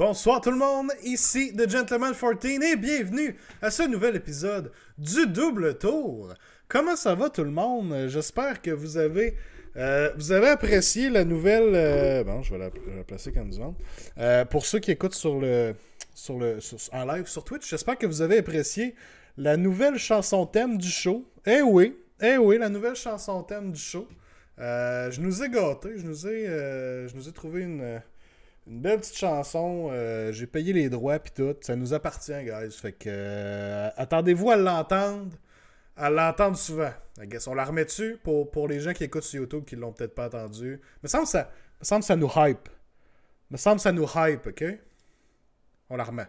Bonsoir tout le monde, ici The Gentleman 14 et bienvenue à ce nouvel épisode du Double Tour. Comment ça va tout le monde? J'espère que vous avez apprécié la nouvelle... bon, je vais la placer comme du monde. Pour ceux qui écoutent en live sur Twitch, j'espère que vous avez apprécié la nouvelle chanson thème du show. Eh oui, la nouvelle chanson thème du show. Je nous ai gâtés, je nous ai trouvé une belle petite chanson. J'ai payé les droits pis tout. Ça nous appartient, guys. Fait que attendez-vous à l'entendre souvent. I guess. On la remet dessus pour les gens qui écoutent sur YouTube qui l'ont peut-être pas entendu. Me semble que ça nous hype. Me semble que ça nous hype, ok? On la remet.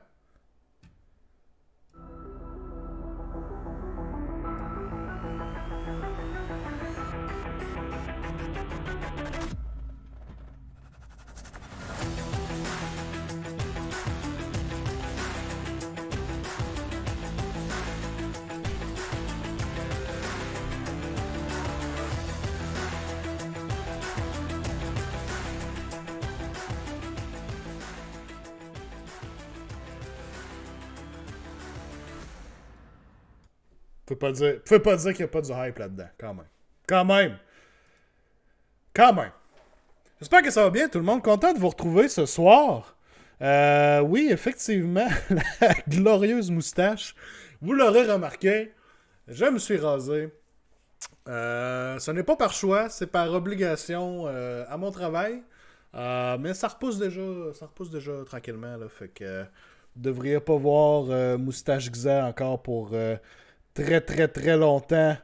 Vous pouvez pas dire qu'il n'y a pas du hype là-dedans. Quand même. J'espère que ça va bien, tout le monde. Content de vous retrouver ce soir. Oui, effectivement, la glorieuse moustache. Vous l'aurez remarqué, je me suis rasé. Ce n'est pas par choix, c'est par obligation à mon travail. Mais ça repousse déjà tranquillement. Là, fait que vous ne devriez pas voir moustache Xa encore pour... très très très longtemps.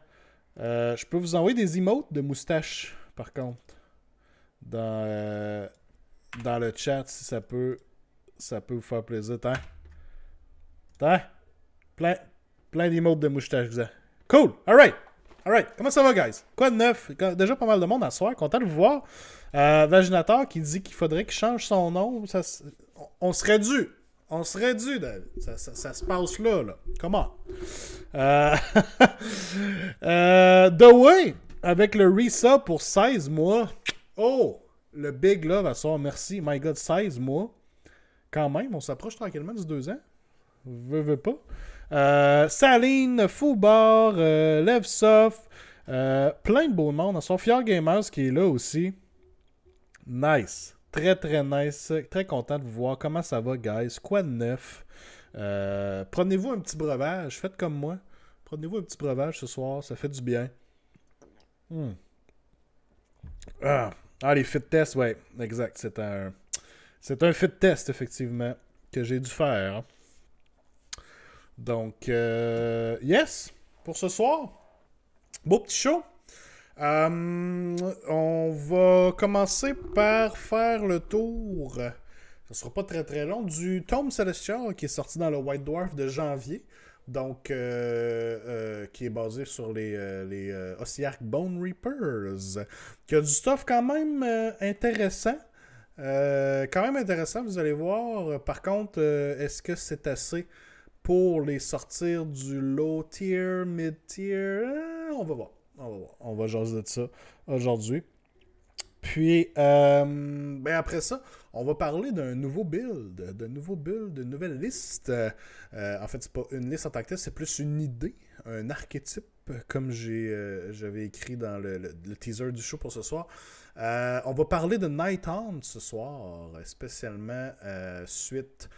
Je peux vous envoyer des emotes de moustache, par contre, dans le chat, si ça peut vous faire plaisir. Plein d'emotes de moustache. Cool, alright. Comment ça va, guys? Quoi de neuf? Déjà pas mal de monde à soir, content de vous voir. Vaginator qui dit qu'il faudrait qu'il change son nom. On serait dû. David. Ça se passe là. Comment? The Way, avec le Risa pour 16 mois. Oh! Le Big Love à soir, merci. My God, 16 mois. Quand même, on s'approche tranquillement du 2 ans. Veux pas. Saline, Foubar, Levsoft, plein de beaux monde à soir. Fier Gamers qui est là aussi. Nice. Très, très nice. Très content de vous voir. Comment ça va, guys? Quoi de neuf? Prenez-vous un petit breuvage. Faites comme moi. Prenez-vous un petit breuvage ce soir. Ça fait du bien. Les fit tests, ouais. Exact. C'est un fit test, effectivement, que j'ai dû faire. Donc, yes. Pour ce soir. Beau petit show. On va commencer par faire le tour, ça sera pas très très long, du Tome Celestial qui est sorti dans le White Dwarf de janvier, donc qui est basé sur les Ossiarch Bone Reapers, qui a du stuff quand même intéressant. Vous allez voir. Par contre, est-ce que c'est assez pour les sortir du low tier, mid tier? On va voir. On va jaser de ça aujourd'hui. Puis, après ça, on va parler d'un nouveau build, de nouvelle liste. En fait, c'est pas une liste en tant que telle, c'est plus une idée, un archétype, comme j'avais écrit dans le teaser du show pour ce soir. On va parler de Night Hunt ce soir, spécialement suite...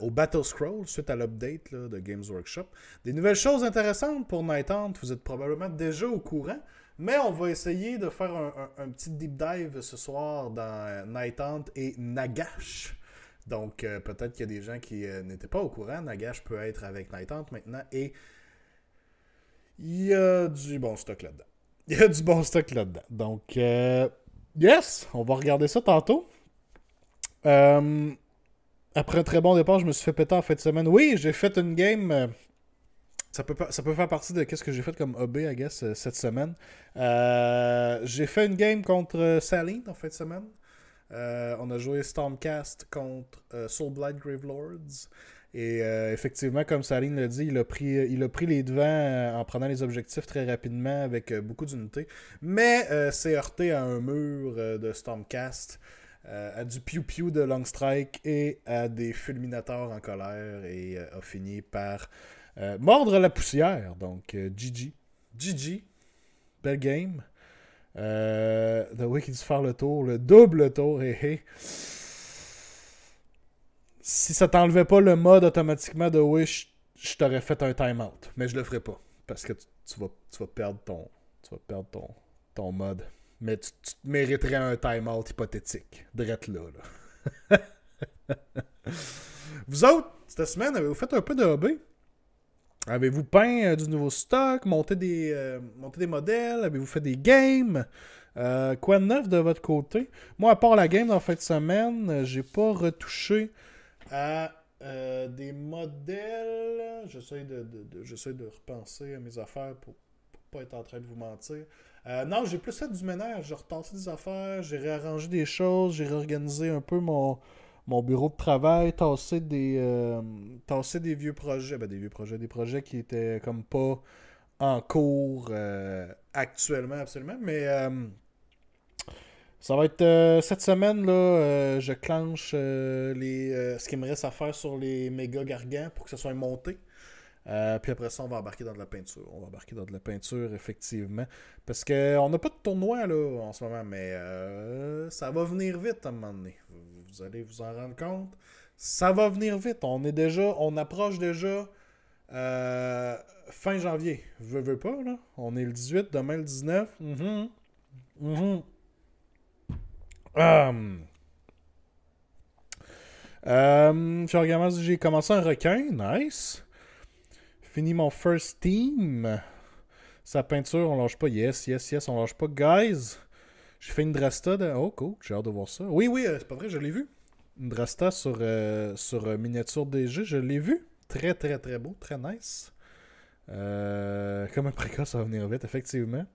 au Battle Scroll, suite à l'update là, de Games Workshop. Des nouvelles choses intéressantes pour Night Hunt, vous êtes probablement déjà au courant, mais on va essayer de faire un petit deep dive ce soir dans Night Hunt et Nagash. Donc peut-être qu'il y a des gens qui n'étaient pas au courant. Nagash peut être avec Night Hunt maintenant et il y a du bon stock là-dedans. Donc yes, on va regarder ça tantôt. Après un très bon départ, je me suis fait péter en fin de semaine. Oui, j'ai fait une game. Ça peut faire partie de ce que j'ai fait comme hobby, I guess, cette semaine. J'ai fait une game contre Saline en fin de semaine. On a joué Stormcast contre Soulblight Gravelords. Et effectivement, comme Saline l'a dit, il a pris les devants en prenant les objectifs très rapidement avec beaucoup d'unités. Mais s'est heurté à un mur de Stormcast. à du piou-piou de Long Strike et à des fulminateurs en colère et a fini par mordre la poussière. Donc, GG. GG. Belle game. The Way qui dit faire le tour, le double tour, hé. Si ça t'enlevait pas le mode automatiquement de Wish, je t'aurais fait un time-out. Mais je le ferai pas. Parce que tu vas perdre ton mode. Mais tu te mériterais un time-out hypothétique. Drette là. Vous autres, cette semaine, avez-vous fait un peu de hobby? Avez-vous peint du nouveau stock? Monté des modèles? Avez-vous fait des games? Quoi de neuf de votre côté? Moi, à part la game en fin de semaine, j'ai pas retouché à des modèles. J'essaie de repenser à mes affaires pour pas être en train de vous mentir. Non, j'ai plus fait du ménage. J'ai retassé des affaires, j'ai réarrangé des choses, j'ai réorganisé un peu mon bureau de travail, tasser des vieux projets. Des projets qui étaient comme pas en cours actuellement, absolument. Mais ça va être cette semaine, là, je clenche ce qu'il me reste à faire sur les méga gargants pour que ça soit monté. Puis après ça, on va embarquer dans de la peinture. On va embarquer dans de la peinture, effectivement. Parce qu'on n'a pas de tournoi là, en ce moment, mais ça va venir vite à un moment donné. Vous allez vous en rendre compte. Ça va venir vite. On approche déjà fin janvier. Veux pas, là. On est le 18, demain le 19. J'ai commencé un requin. Nice. Fini mon first team. Sa peinture, on lâche pas. Yes, on lâche pas. Guys, j'ai fait une Drasta de... Oh, cool, j'ai hâte de voir ça. Oui, c'est pas vrai, je l'ai vu. Une Drasta sur miniature DG, je l'ai vu. Très, très, très beau, très nice. Comme un précoce, ça va venir vite, effectivement.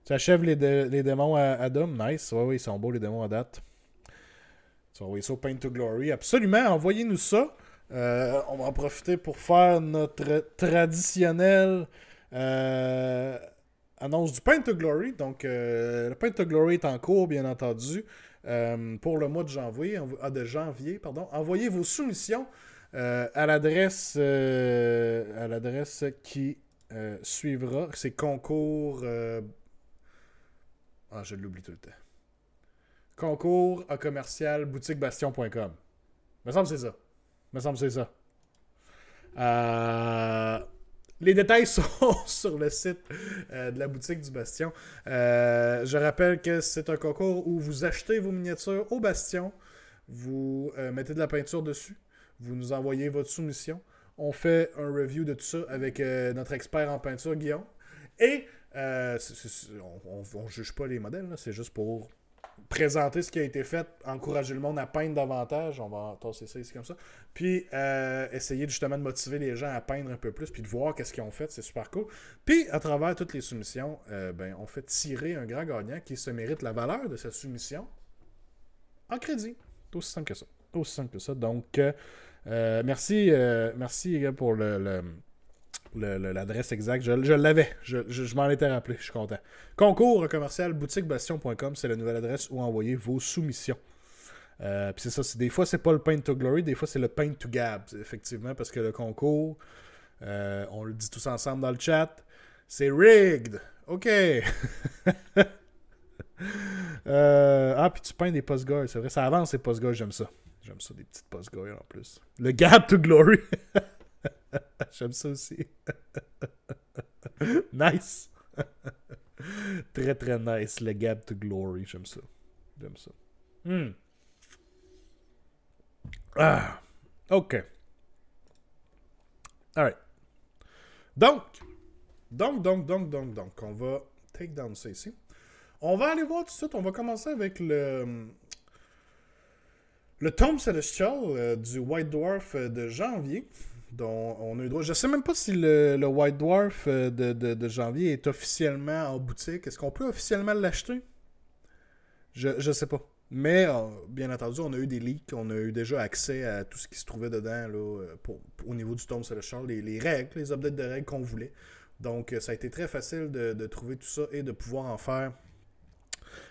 Tu achèves les démons à Dom, nice. Oui, ils sont beaux, les démons à date. Tu vas envoyer ça au Paint to Glory. Absolument, envoyez-nous ça. On va en profiter pour faire notre traditionnelle annonce du Paint to Glory. Donc, le Paint to Glory est en cours, bien entendu, pour le mois de janvier. Envoyez vos soumissions à l'adresse qui suivra. C'est concours... je l'oublie tout le temps. Concours à commercial boutiquebastion.com. Me semble que c'est ça. Les détails sont sur le site de la boutique du Bastion. Je rappelle que c'est un concours où vous achetez vos miniatures au Bastion, vous mettez de la peinture dessus, vous nous envoyez votre soumission, on fait un review de tout ça avec notre expert en peinture, Guillaume, et on ne juge pas les modèles, là, c'est juste pour présenter ce qui a été fait, encourager le monde à peindre davantage, on va tasser ça ici comme ça, puis essayer justement de motiver les gens à peindre un peu plus, puis de voir qu'est-ce qu'ils ont fait, c'est super cool. Puis à travers toutes les soumissions, on fait tirer un grand gagnant qui se mérite la valeur de cette soumission en crédit. C'est aussi simple que ça. Donc, merci les gars pour l'adresse exacte. Je l'avais. Je m'en étais rappelé. Je suis content. Concours commercial boutiquebastion.com, c'est la nouvelle adresse où envoyer vos soumissions. Puis c'est ça. Des fois, c'est pas le Paint to Glory. Des fois, c'est le Paint to Gab. Effectivement, parce que le concours, on le dit tous ensemble dans le chat, c'est rigged. OK. Puis tu peins des post-goys. C'est vrai, ça avance ces post-goys. J'aime ça, des petites post-goys en plus. Le Gab to Glory. J'aime ça aussi. Nice. Très très nice, le Gab to Glory. J'aime ça. Ok. Alright. Donc, on va take down ça ici. On va aller voir tout de suite. On va commencer avec le Tome Celestial du White Dwarf de janvier. Dont on a eu droit. Je sais même pas si le White Dwarf de janvier est officiellement en boutique. Est-ce qu'on peut officiellement l'acheter? Je sais pas. Mais, bien entendu, on a eu des leaks. On a eu déjà accès à tout ce qui se trouvait dedans là, au niveau du Tome Celestial. Les règles, les updates de règles qu'on voulait. Donc, ça a été très facile de trouver tout ça et de pouvoir en faire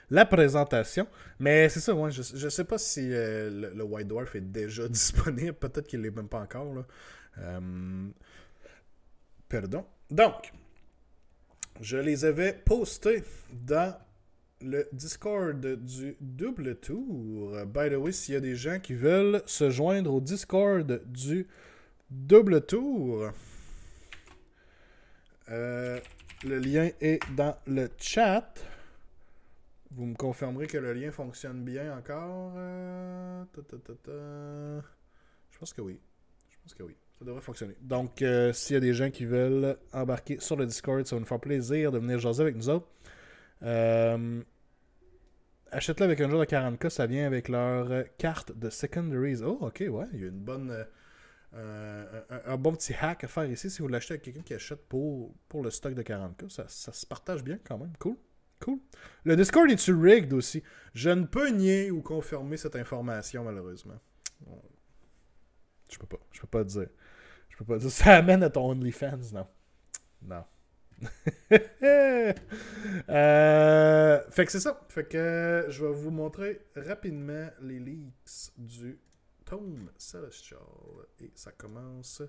la présentation. Mais c'est ça, ouais, je sais pas si le White Dwarf est déjà disponible. Peut-être qu'il l'est même pas encore. Là. Pardon. Donc, je les avais postés dans le Discord du double tour. By the way, s'il y a des gens qui veulent se joindre au Discord du double tour, le lien est dans le chat. Vous me confirmerez que le lien fonctionne bien encore. Je pense que oui. Ça devrait fonctionner. Donc, s'il y a des gens qui veulent embarquer sur le Discord, ça va nous faire plaisir de venir jaser avec nous autres. Achète-le avec un jeu de 40$, ça vient avec leur carte de Secondaries. Oh, ok, ouais, il y a une bonne... un bon petit hack à faire ici si vous l'achetez avec quelqu'un qui achète pour le stock de 40$. Ça se partage bien quand même. Cool. Le Discord est-tu rigged aussi? Je ne peux nier ou confirmer cette information, malheureusement. Je peux pas dire. Ça amène à ton OnlyFans, non. Fait que c'est ça. Fait que je vais vous montrer rapidement les leaks du Tome Celestial. Et ça commence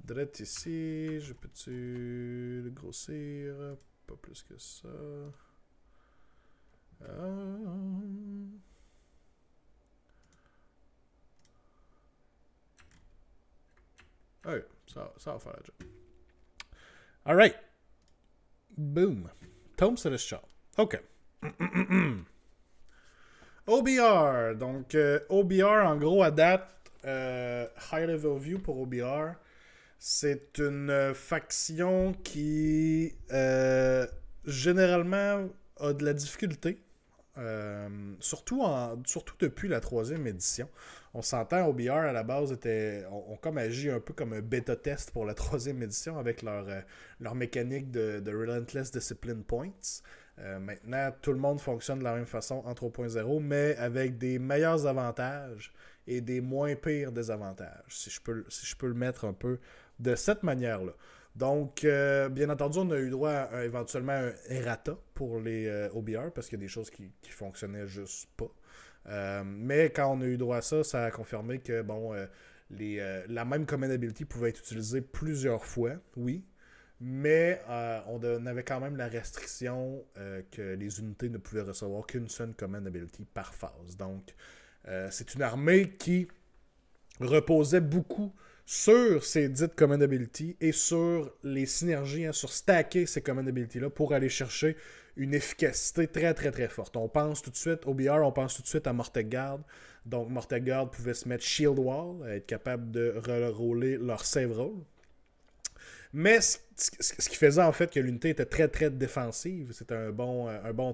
direct ici. Je peux-tu le grossir? Pas plus que ça. Ouais, ça va faire la job. Alright. Boom. Tome Celestial. OK. OBR. Donc, OBR, en gros, à date, High Level View pour OBR, c'est une faction qui, généralement, a de la difficulté. Surtout depuis la 3e édition. On s'entend, OBR à la base ont comme agi un peu comme un bêta test pour la 3e édition avec leur mécanique de Relentless Discipline Points. Maintenant, tout le monde fonctionne de la même façon en 3.0, mais avec des meilleurs avantages et des moins pires désavantages, si je peux le mettre un peu de cette manière-là. Donc, bien entendu, on a eu droit à éventuellement un errata pour les OBR parce qu'il y a des choses qui fonctionnaient juste pas. Mais quand on a eu droit à ça, ça a confirmé que la même command ability pouvait être utilisée plusieurs fois, oui. Mais on avait quand même la restriction que les unités ne pouvaient recevoir qu'une seule command ability par phase. Donc, c'est une armée qui reposait beaucoup sur ces dites command ability et sur les synergies, sur stacker ces command ability-là pour aller chercher une efficacité très très très forte. On pense tout de suite, OBR, on pense tout de suite à Mortec Guard. Donc Mortec Guard pouvait se mettre Shield Wall, être capable de reroller leur save roll. Mais ce qui faisait en fait que l'unité était très très défensive, c'était un bon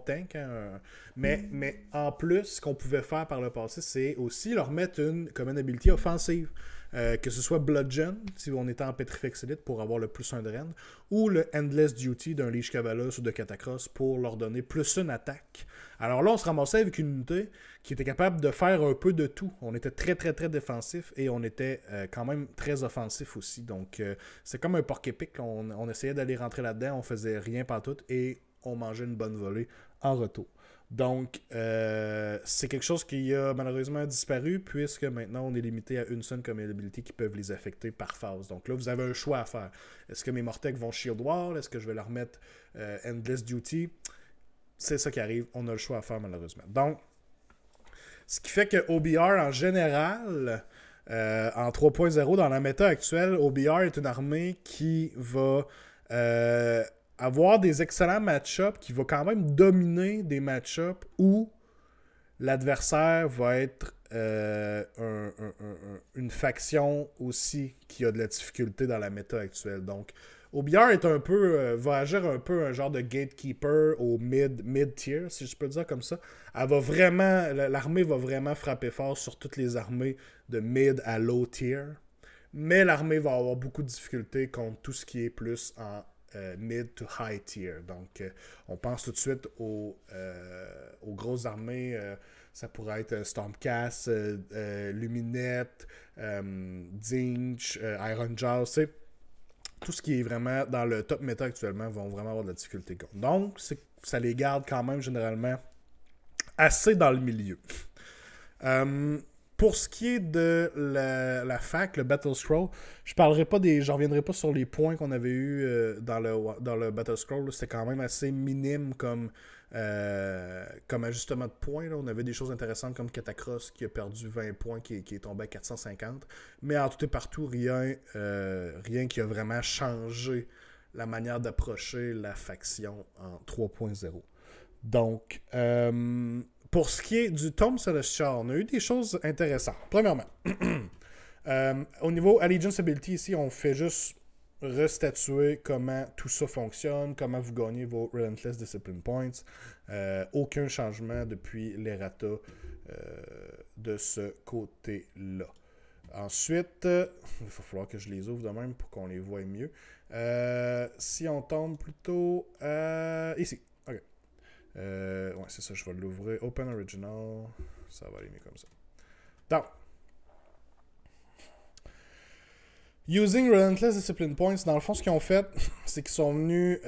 tank. Hein, mais en plus, ce qu'on pouvait faire par le passé, c'est aussi leur mettre une command ability offensive. Que ce soit Bludgeon, si on était en Petrifex Elite pour avoir le plus 1 de rend, ou le Endless Duty d'un Lich Cavalos ou de Catacross pour leur donner plus 1 attaque. Alors là, on se ramassait avec une unité qui était capable de faire un peu de tout. On était très très très défensif et on était quand même très offensif aussi. Donc c'est comme un porc épic. On essayait d'aller rentrer là-dedans, on faisait rien pantoute et on mangeait une bonne volée en retour. Donc, c'est quelque chose qui a malheureusement disparu puisque maintenant on est limité à une seule command ability qui peuvent les affecter par phase. Donc là, vous avez un choix à faire. Est-ce que mes Mortec vont Shield Wall? Est-ce que je vais leur mettre Endless Duty? C'est ça qui arrive. On a le choix à faire malheureusement. Donc, ce qui fait que OBR en général, en 3.0 dans la méta actuelle, OBR est une armée qui va... avoir des excellents match-ups qui va quand même dominer des match-ups où l'adversaire va être une faction aussi qui a de la difficulté dans la méta actuelle. Donc, OBR est un peu, va agir un peu un genre de gatekeeper au mid-tier, si je peux le dire comme ça. L'armée va vraiment frapper fort sur toutes les armées de mid à low tier. Mais l'armée va avoir beaucoup de difficultés contre tout ce qui est plus en mid to high tier. Donc, on pense tout de suite aux grosses armées. Ça pourrait être Stormcast, Luminette, Dinch, Iron Jaws. Tout ce qui est vraiment dans le top méta actuellement vont vraiment avoir de la difficulté contre. Donc, ça les garde quand même généralement assez dans le milieu. Pour ce qui est de la fac, le Battle Scroll, j'en reviendrai pas sur les points qu'on avait eu dans le Battle Scroll. Là. C'était quand même assez minime comme ajustement de points. Là. On avait des choses intéressantes comme Catacross qui a perdu 20 points, qui est tombé à 450. Mais en tout et partout, rien qui a vraiment changé la manière d'approcher la faction en 3.0. Donc, pour ce qui est du Tome Celestial, on a eu des choses intéressantes. Premièrement, au niveau Allegiance Ability, ici, on fait juste restatuer comment tout ça fonctionne, comment vous gagnez vos Relentless Discipline Points. Aucun changement depuis l'errata de ce côté-là. Ensuite, il va falloir que je les ouvre de même pour qu'on les voie mieux. Si on tombe plutôt ici. OK. Ouais, c'est ça, je vais l'ouvrir. Open Original. Ça va aller mieux comme ça. Donc, Using Relentless Discipline Points, dans le fond, ce qu'ils ont fait, c'est qu'ils sont venus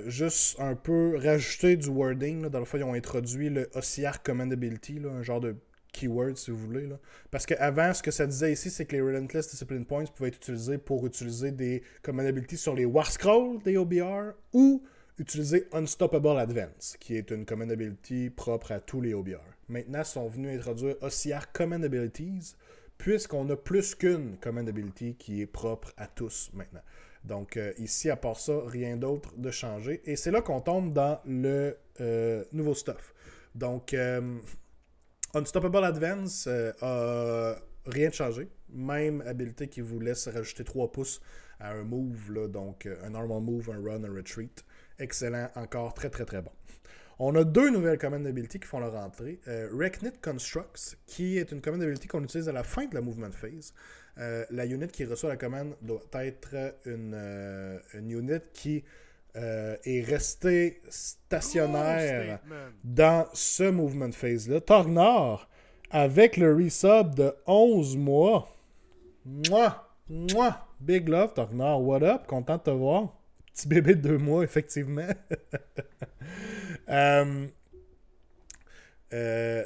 juste un peu rajouter du wording. Là. Dans le fond, ils ont introduit le OCR Command Ability, là, un genre de keyword, si vous voulez. Là. Parce qu'avant, ce que ça disait ici, c'est que les Relentless Discipline Points pouvaient être utilisés pour utiliser des Command Abilities sur les War Scrolls des OBR ou utiliser Unstoppable Advance, qui est une Command Ability propre à tous les OBR. Maintenant, ils sont venus introduire OCR Command Abilities, puisqu'on a plus qu'une Command Ability qui est propre à tous maintenant. Donc ici, à part ça, rien d'autre de changé. Et c'est là qu'on tombe dans le nouveau stuff. Donc, Unstoppable Advance a rien de changé. Même habilité qui vous laisse rajouter 3 pouces à un move, là, donc un normal move, un run, un retreat. Excellent, encore très très très bon. On a 2 nouvelles command ability qui font leur entrée. Reknit Constructs, qui est une command ability qu'on utilise à la fin de la movement phase. La unit qui reçoit la commande doit être une unit qui est restée stationnaire dans ce movement phase-là. Torgnor, avec le resub de 11 mois. Mouah! Mouah! Big love, Torgnor. What up? Content de te voir. Petit bébé de 2 mois, effectivement.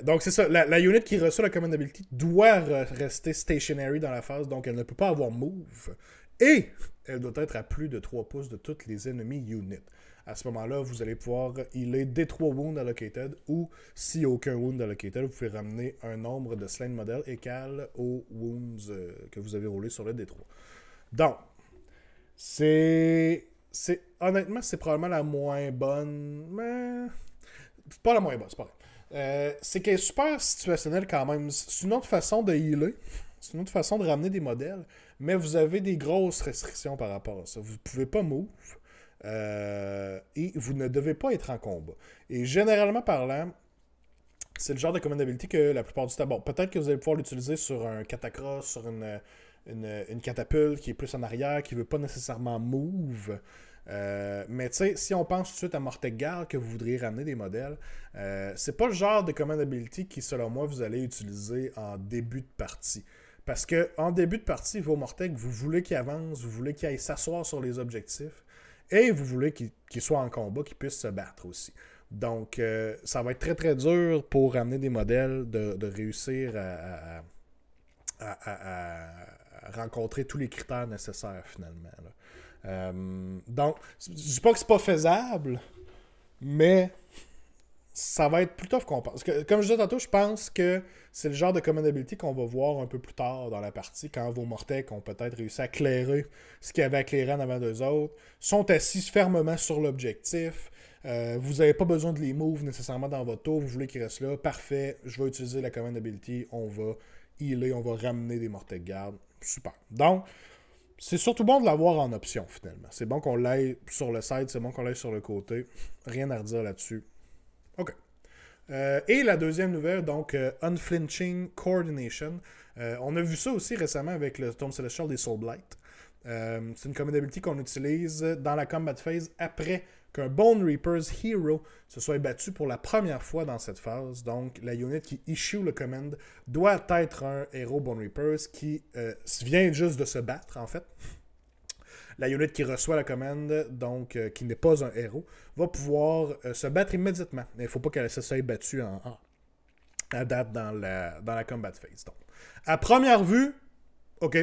Donc c'est ça, la unit qui reçoit la command ability doit rester stationary dans la phase, donc elle ne peut pas avoir move. Et elle doit être à plus de 3 pouces de toutes les ennemis units. À ce moment-là, vous allez pouvoir healer des 3 wounds allocated, ou s'il n'y a aucun wound allocated, vous pouvez ramener un nombre de slain model égal aux wounds que vous avez roulé sur le D3. Donc, honnêtement, c'est probablement la moins bonne, mais c'est pas la moins bonne, c'est pas vrai. C'est qu'elle est super situationnelle quand même. C'est une autre façon de healer, c'est une autre façon de ramener des modèles, mais vous avez des grosses restrictions par rapport à ça. Vous ne pouvez pas move, et vous ne devez pas être en combat. Et généralement parlant, c'est le genre de command ability que la plupart du temps, bon, peut-être que vous allez pouvoir l'utiliser sur un catacross, sur une catapulte qui est plus en arrière, qui ne veut pas nécessairement move. Mais tu sais, si on pense tout de suite à Mortegar, que vous voudriez ramener des modèles, c'est pas le genre de command ability qui, selon moi, vous allez utiliser en début de partie. Parce que en début de partie, vos Morteg, vous voulez qu'ils avancent, vous voulez qu'ils aillent s'asseoir sur les objectifs, et vous voulez qu'ils soient en combat, qu'ils puissent se battre aussi. Donc, ça va être très très dur pour ramener des modèles de réussir à rencontrer tous les critères nécessaires finalement. Là. Donc, je dis pas que c'est pas faisable, mais ça va être plus tough qu'on pense. Comme je disais tantôt, je pense que c'est le genre de command ability qu'on va voir un peu plus tard dans la partie, quand vos Mortec ont peut-être réussi à clairer ce qu'il y avait à clairer en avant d'eux autres, sont assis fermement sur l'objectif. Vous n'avez pas besoin de les move nécessairement dans votre tour, vous voulez qu'ils restent là, parfait, je vais utiliser la command ability, on va healer, on va ramener des Mortec garde, super. Donc, c'est surtout bon de l'avoir en option finalement. C'est bon qu'on l'aille sur le side, c'est bon qu'on l'aille sur le côté, rien à redire là-dessus. OK. Et la deuxième nouvelle, donc Unflinching Coordination. On a vu ça aussi récemment avec le Tome Celestial des Soulblight. C'est une command ability qu'on utilise dans la combat phase après qu'un Bone Reaper's Hero se soit battu pour la première fois dans cette phase. Donc, la unit qui issue le command doit être un héros Bone Reapers qui vient juste de se battre, en fait. la unit qui reçoit la commande, donc qui n'est pas un héros, va pouvoir se battre immédiatement. Il ne faut pas qu'elle se soit battue à date dans la combat phase. Donc, à première vue, OK,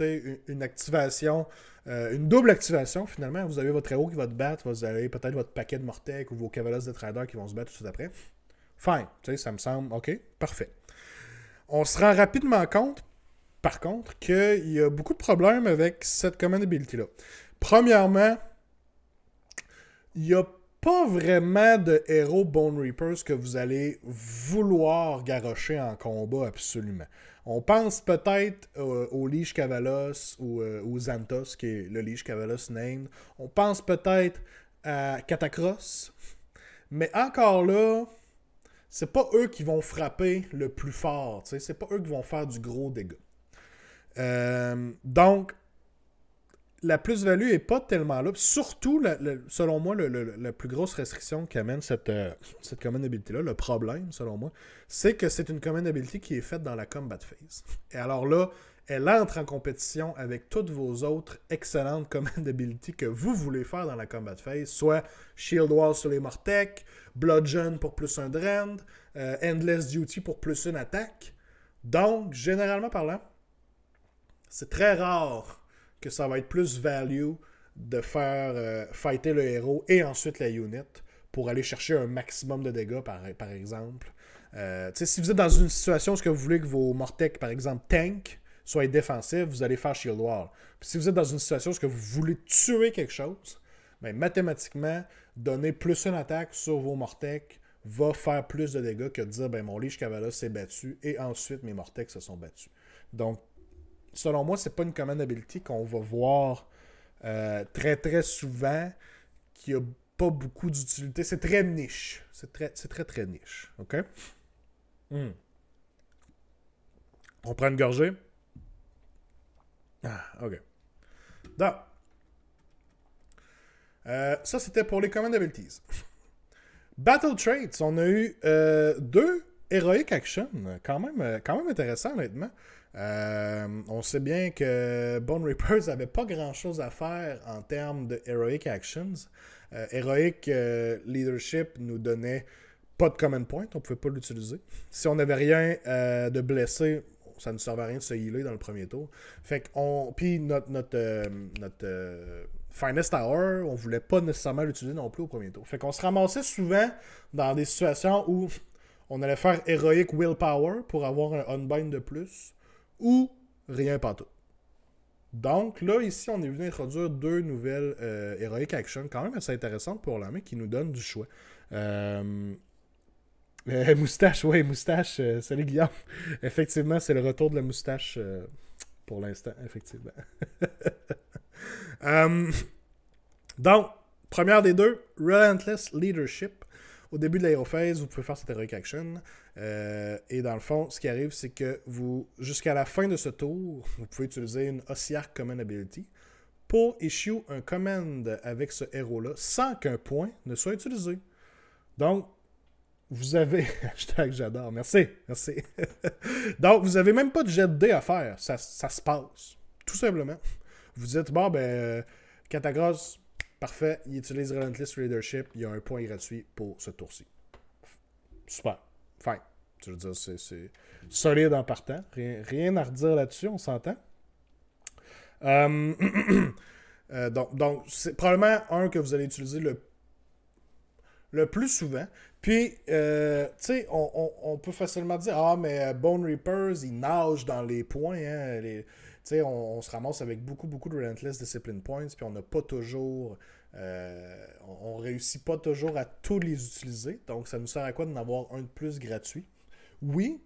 une activation, une double activation finalement. Vous avez votre héros qui va te battre, vous avez peut-être votre paquet de Mortec ou vos Cavalos de Trader qui vont se battre tout de suite après. Fine, ça me semble OK, parfait. On se rend rapidement compte, par contre, qu'il y a beaucoup de problèmes avec cette command ability-là. Premièrement, il n'y a pas vraiment de héros Bone Reapers que vous allez vouloir garrocher en combat absolument. On pense peut-être au Lich Cavalos ou au Xanthos, qui est le Lich Cavalos named. On pense peut-être à Katakros. Mais encore là, c'est pas eux qui vont frapper le plus fort. C'est pas eux qui vont faire du gros dégât. Donc, la plus-value n'est pas tellement là. Surtout, selon moi, la plus grosse restriction qu'amène cette command ability-là, le problème, selon moi, c'est que c'est une command ability qui est faite dans la combat phase. Et alors là, elle entre en compétition avec toutes vos autres excellentes command ability que vous voulez faire dans la combat phase, soit Shield Wall sur les Mortec, Bludgeon pour plus un Drend, Endless Duty pour plus une attaque. Donc, généralement parlant, c'est très rare que ça va être plus value de faire fighter le héros et ensuite la unit pour aller chercher un maximum de dégâts, par exemple. Si vous êtes dans une situation où vous voulez que vos Mortec, par exemple, tank, soient défensifs, vous allez faire Shield Wall. Puis si vous êtes dans une situation où vous voulez tuer quelque chose, ben, mathématiquement, donner plus une attaque sur vos Mortec va faire plus de dégâts que de dire ben, mon Lich Cavalos s'est battu et ensuite mes Mortec se sont battus. Donc, selon moi, c'est pas une command ability qu'on va voir très très souvent, qui a pas beaucoup d'utilité. C'est très niche. C'est très très niche. OK? On prend une gorgée. Ah, OK. Donc, ça c'était pour les command abilities. Battle Traits, on a eu 2 Heroic Action, quand même intéressant honnêtement. On sait bien que Bone Reapers n'avait pas grand-chose à faire en termes de Heroic Actions. Heroic Leadership nous donnait pas de command point, on pouvait pas l'utiliser. Si on n'avait rien de blessé, ça ne servait à rien de se healer dans le premier tour. Fait qu'on. Puis notre Finest Hour, on voulait pas nécessairement l'utiliser non plus au premier tour. Fait qu'on se ramassait souvent dans des situations où on allait faire Heroic Willpower pour avoir un Unbind de plus, ou rien pas tout. Donc là, ici, on est venu introduire 2 nouvelles Heroic Action, quand même assez intéressantes pour l'armée, qui nous donnent du choix. Moustache, salut Guillaume. Effectivement, c'est le retour de la moustache pour l'instant, effectivement. Donc, première des 2, Relentless Leadership. Au début de l'aérophase, vous pouvez faire cette Heroic Action. Et dans le fond, ce qui arrive, c'est que jusqu'à la fin de ce tour, vous pouvez utiliser une Ossiarch Command Ability pour issue un command avec ce héros-là sans qu'un point ne soit utilisé. Donc, vous avez... Hashtag j'adore. Merci. Donc, vous n'avez même pas de jet de dés à faire. Ça se passe. Tout simplement. Vous dites, bon, Katakros, parfait, il utilise Relentless Leadership, il y a un point gratuit pour ce tour-ci. Super. Fine. Je veux dire, c'est solide en partant. Rien à redire là-dessus, on s'entend. Donc, c'est probablement un que vous allez utiliser le plus souvent. Puis, tu sais, on peut facilement dire, mais Bone Reapers, ils nagent dans les points, hein, on se ramasse avec beaucoup de Relentless Discipline Points, puis on n'a pas toujours... on réussit pas toujours à tous les utiliser. Donc, ça nous sert à quoi d'en avoir un de plus gratuit? Oui,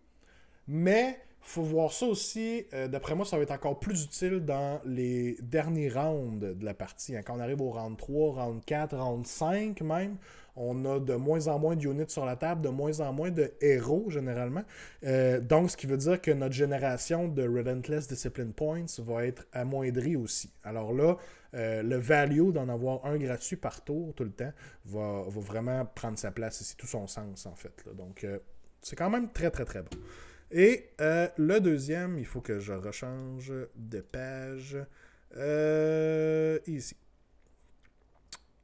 mais il faut voir ça aussi. D'après moi, ça va être encore plus utile dans les derniers rounds de la partie. Hein. Quand on arrive au round 3, round 4, round 5 même, on a de moins en moins d'units sur la table, de moins en moins de héros, généralement. Donc, ce qui veut dire que notre génération de Relentless Discipline Points va être amoindrie aussi. Alors là, le value d'en avoir un gratuit par tour, tout le temps, va vraiment prendre sa place. Et c'est tout son sens, en fait. Là. Donc, c'est quand même très, très, très bon. Et le deuxième, il faut que je rechange de page. Ici.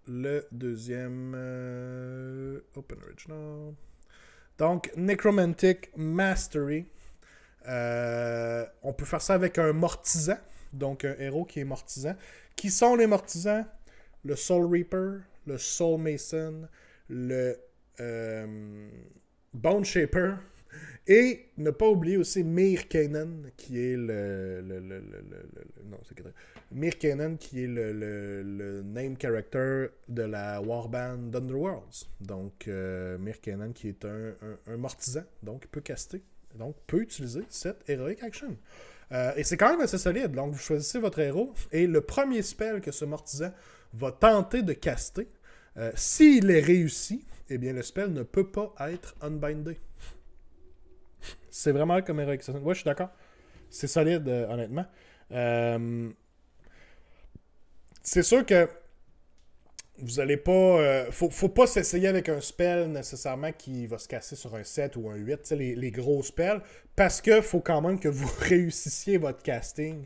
Le deuxième Open Original. Donc, Necromantic Mastery. On peut faire ça avec un mortisan. Donc, un héros qui est mortisan. Qui sont les mortisans? Le Soul Reaper, le Soul Mason, le Bone Shaper. Et ne pas oublier aussi Mir Kanan, qui est non, c'est Mir Kanan, qui est le name character de la warband d'Underworlds. Donc, Mir Kanan, qui est un mortisan, donc peut caster, donc peut utiliser cette Heroic Action. Et c'est quand même assez solide. Donc, vous choisissez votre héros, et le premier spell que ce mortisan va tenter de caster, s'il est réussi, eh bien, le spell ne peut pas être unbindé. C'est vraiment comme Heroic Action. Ouais, je suis d'accord. C'est solide, honnêtement. C'est sûr que vous allez pas... faut pas s'essayer avec un spell nécessairement qui va se casser sur un 7 ou un 8, les gros spells, parce que faut quand même que vous réussissiez votre casting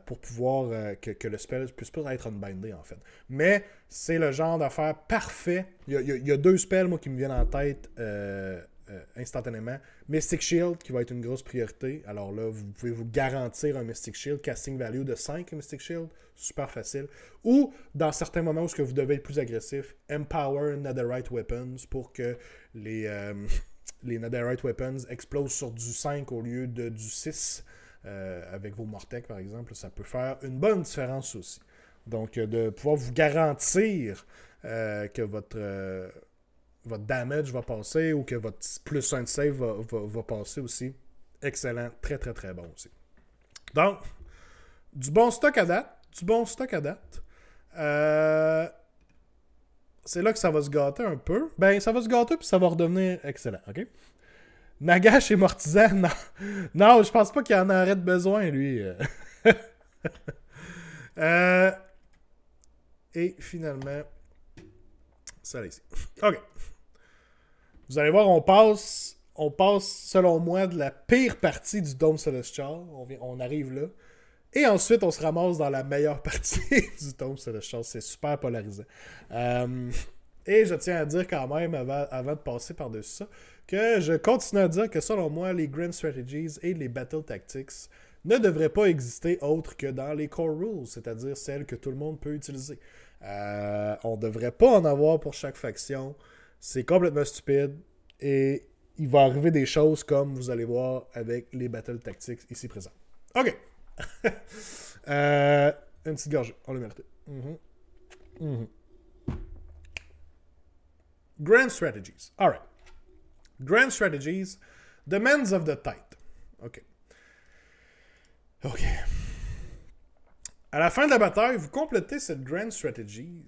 pour pouvoir que le spell puisse pas être unbindé, en fait. Mais c'est le genre d'affaire parfait. Il y a deux spells, moi, qui me viennent en tête instantanément. Mystic Shield, qui va être une grosse priorité. Alors là, vous pouvez vous garantir un Mystic Shield, casting value de 5 Mystic Shield, super facile. Ou, dans certains moments où vous devez être plus agressif, Empower Netherite Weapons pour que les Netherite Weapons explosent sur du 5 au lieu de du 6. Avec vos Mortec, par exemple, ça peut faire une bonne différence aussi. Donc, de pouvoir vous garantir que votre damage va passer ou que votre plus 1 de save va passer aussi. Excellent. Très, très, très bon aussi. Donc, du bon stock à date. C'est là que ça va se gâter un peu. Ben, ça va se gâter puis ça va redevenir excellent, OK? Nagash et Mortisan, non. Non, je pense pas qu'il en aurait besoin, lui. Et finalement, ça là ici. OK. Vous allez voir, on passe, selon moi, de la pire partie du Dôme Celestial. On arrive là. Et ensuite, on se ramasse dans la meilleure partie du Dôme Celestial. C'est super polarisant. Et je tiens à dire quand même, avant de passer par-dessus ça, que je continue à dire que selon moi, les Grand Strategies et les Battle Tactics ne devraient pas exister autre que dans les Core Rules, c'est-à-dire celles que tout le monde peut utiliser. On ne devrait pas en avoir pour chaque faction. C'est complètement stupide. Et il va arriver des choses comme vous allez voir avec les Battle Tactics ici présents. OK. Une petite gorgée. On l'a mérité. Grand Strategies. Alright. Grand Strategies. Demands of the Tide. OK. À la fin de la bataille, vous complétez cette Grand Strategy.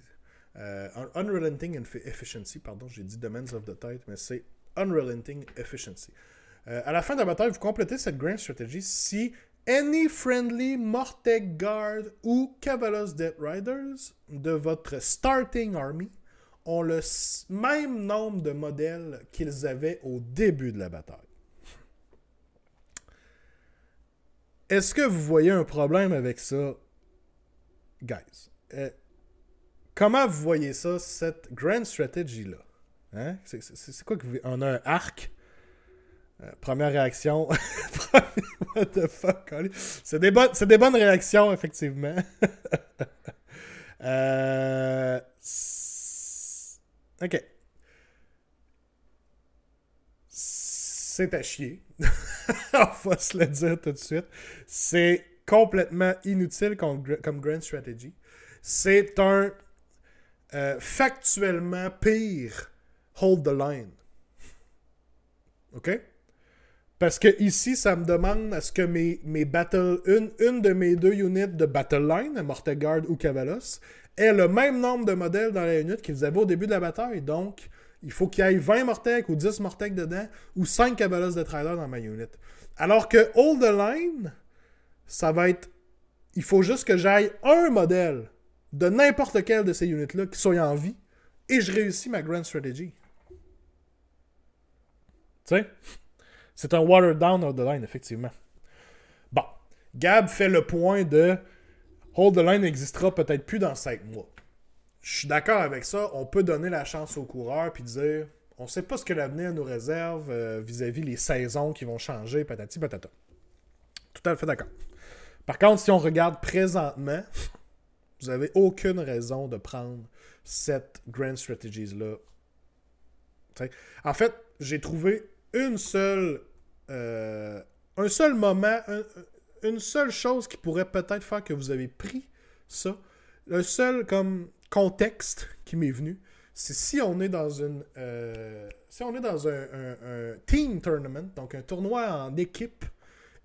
Unrelenting Efficiency, pardon, j'ai dit Demands of the Tide, mais c'est Unrelenting Efficiency. À la fin de la bataille, vous complétez cette Grand Strategy si any friendly Mortec Guard ou Cavalos Death Riders de votre starting army ont le même nombre de modèles qu'ils avaient au début de la bataille. Est-ce que vous voyez un problème avec ça, guys? Comment vous voyez ça, cette Grand Strategy-là? Hein? C'est quoi que vous... On a un arc. Première réaction. What the fuck? C'est des bonnes réactions, effectivement. OK. C'est à chier. On va se le dire tout de suite. C'est complètement inutile comme Grand Strategy. C'est un factuellement pire Hold the Line. OK? Parce que ici, ça me demande à ce que mes battle... Une de mes deux units de Battle Line, Mortec Guard ou Cavalos, ait le même nombre de modèles dans la unit qu'ils avaient au début de la bataille. Donc, il faut qu'il y ait 20 Mortec ou 10 Mortec dedans ou 5 Cavalos de Trader dans ma unit. Alors que Hold the Line, ça va être... Il faut juste que j'aille un modèle de n'importe quelle de ces units-là qui soit en vie et je réussis ma Grand Strategy. Tu sais? C'est un watered down of the line, effectivement. Bon. Gab fait le point de Hold the line n'existera peut-être plus dans 5 mois. Je suis d'accord avec ça. On peut donner la chance aux coureurs puis dire on sait pas ce que l'avenir nous réserve vis-à-vis les saisons qui vont changer, patati patata. Tout à fait d'accord. Par contre, si on regarde présentement, vous n'avez aucune raison de prendre cette Grand Strategies-là. T'sais. En fait, j'ai trouvé un seul moment, une seule chose qui pourrait peut-être faire que vous avez pris ça. Le seul comme contexte qui m'est venu, c'est si on est dans un team tournament, donc un tournoi en équipe,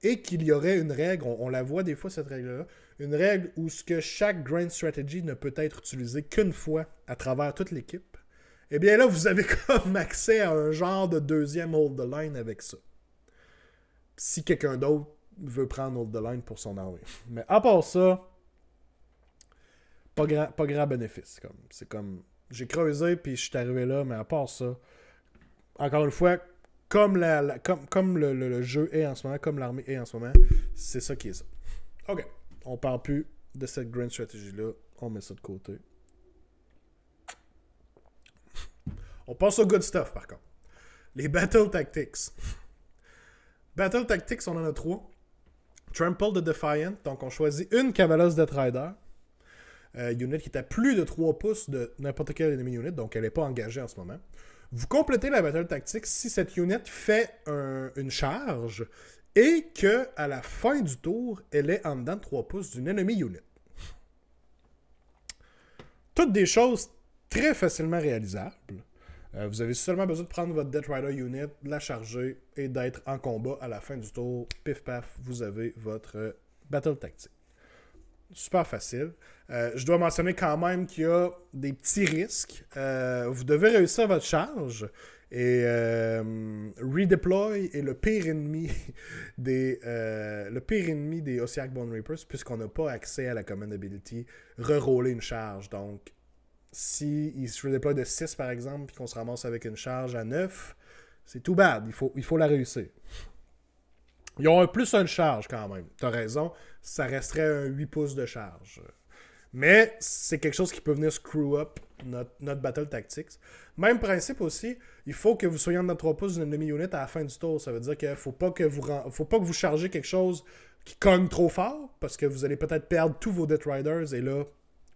et qu'il y aurait une règle, on la voit des fois cette règle-là, une règle où ce que chaque Grand Strategy ne peut être utilisé qu'une fois à travers toute l'équipe, eh bien là, vous avez comme accès à un genre de deuxième hold the line avec ça. Si quelqu'un d'autre veut prendre hold the line pour son armée. Mais à part ça, pas grand bénéfice. C'est comme, j'ai creusé puis je suis arrivé là, mais à part ça, encore une fois, comme le jeu est en ce moment, comme l'armée est en ce moment, c'est ça qui est ça. Ok, on parle plus de cette Grand Strategy-là, on met ça de côté. On passe au good stuff, par contre. Les Battle Tactics. Battle Tactics, on en a 3. Trample the Defiant, donc on choisit une Cavalos Death Rider. Unit qui est à plus de 3 pouces de n'importe quel ennemi unit, donc elle n'est pas engagée en ce moment. Vous complétez la Battle Tactics si cette unit fait une charge et qu'à la fin du tour, elle est en dedans de 3 pouces d'une enemy unit. Toutes des choses très facilement réalisables. Vous avez seulement besoin de prendre votre Death Rider unit, de la charger et d'être en combat à la fin du tour. Pif paf, vous avez votre Battle Tactic. Super facile. Je dois mentionner quand même qu'il y a des petits risques. Vous devez réussir votre charge et redeploy est le pire ennemi des Ossiarch Bone Reapers puisqu'on n'a pas accès à la command ability reroller une charge. Donc, s'il se redeploy de 6 par exemple puis qu'on se ramasse avec une charge à 9, c'est tout bad. Il faut la réussir. Ils ont un plus une charge quand même. T'as raison, ça resterait un 8 pouces de charge. Mais c'est quelque chose qui peut venir screw up notre Battle Tactics. Même principe aussi, il faut que vous soyez en 3 pouces d'une enemy unit à la fin du tour. Ça veut dire qu'il ne faut pas que vous chargez quelque chose qui cogne trop fort, parce que vous allez peut-être perdre tous vos Death Riders, et là,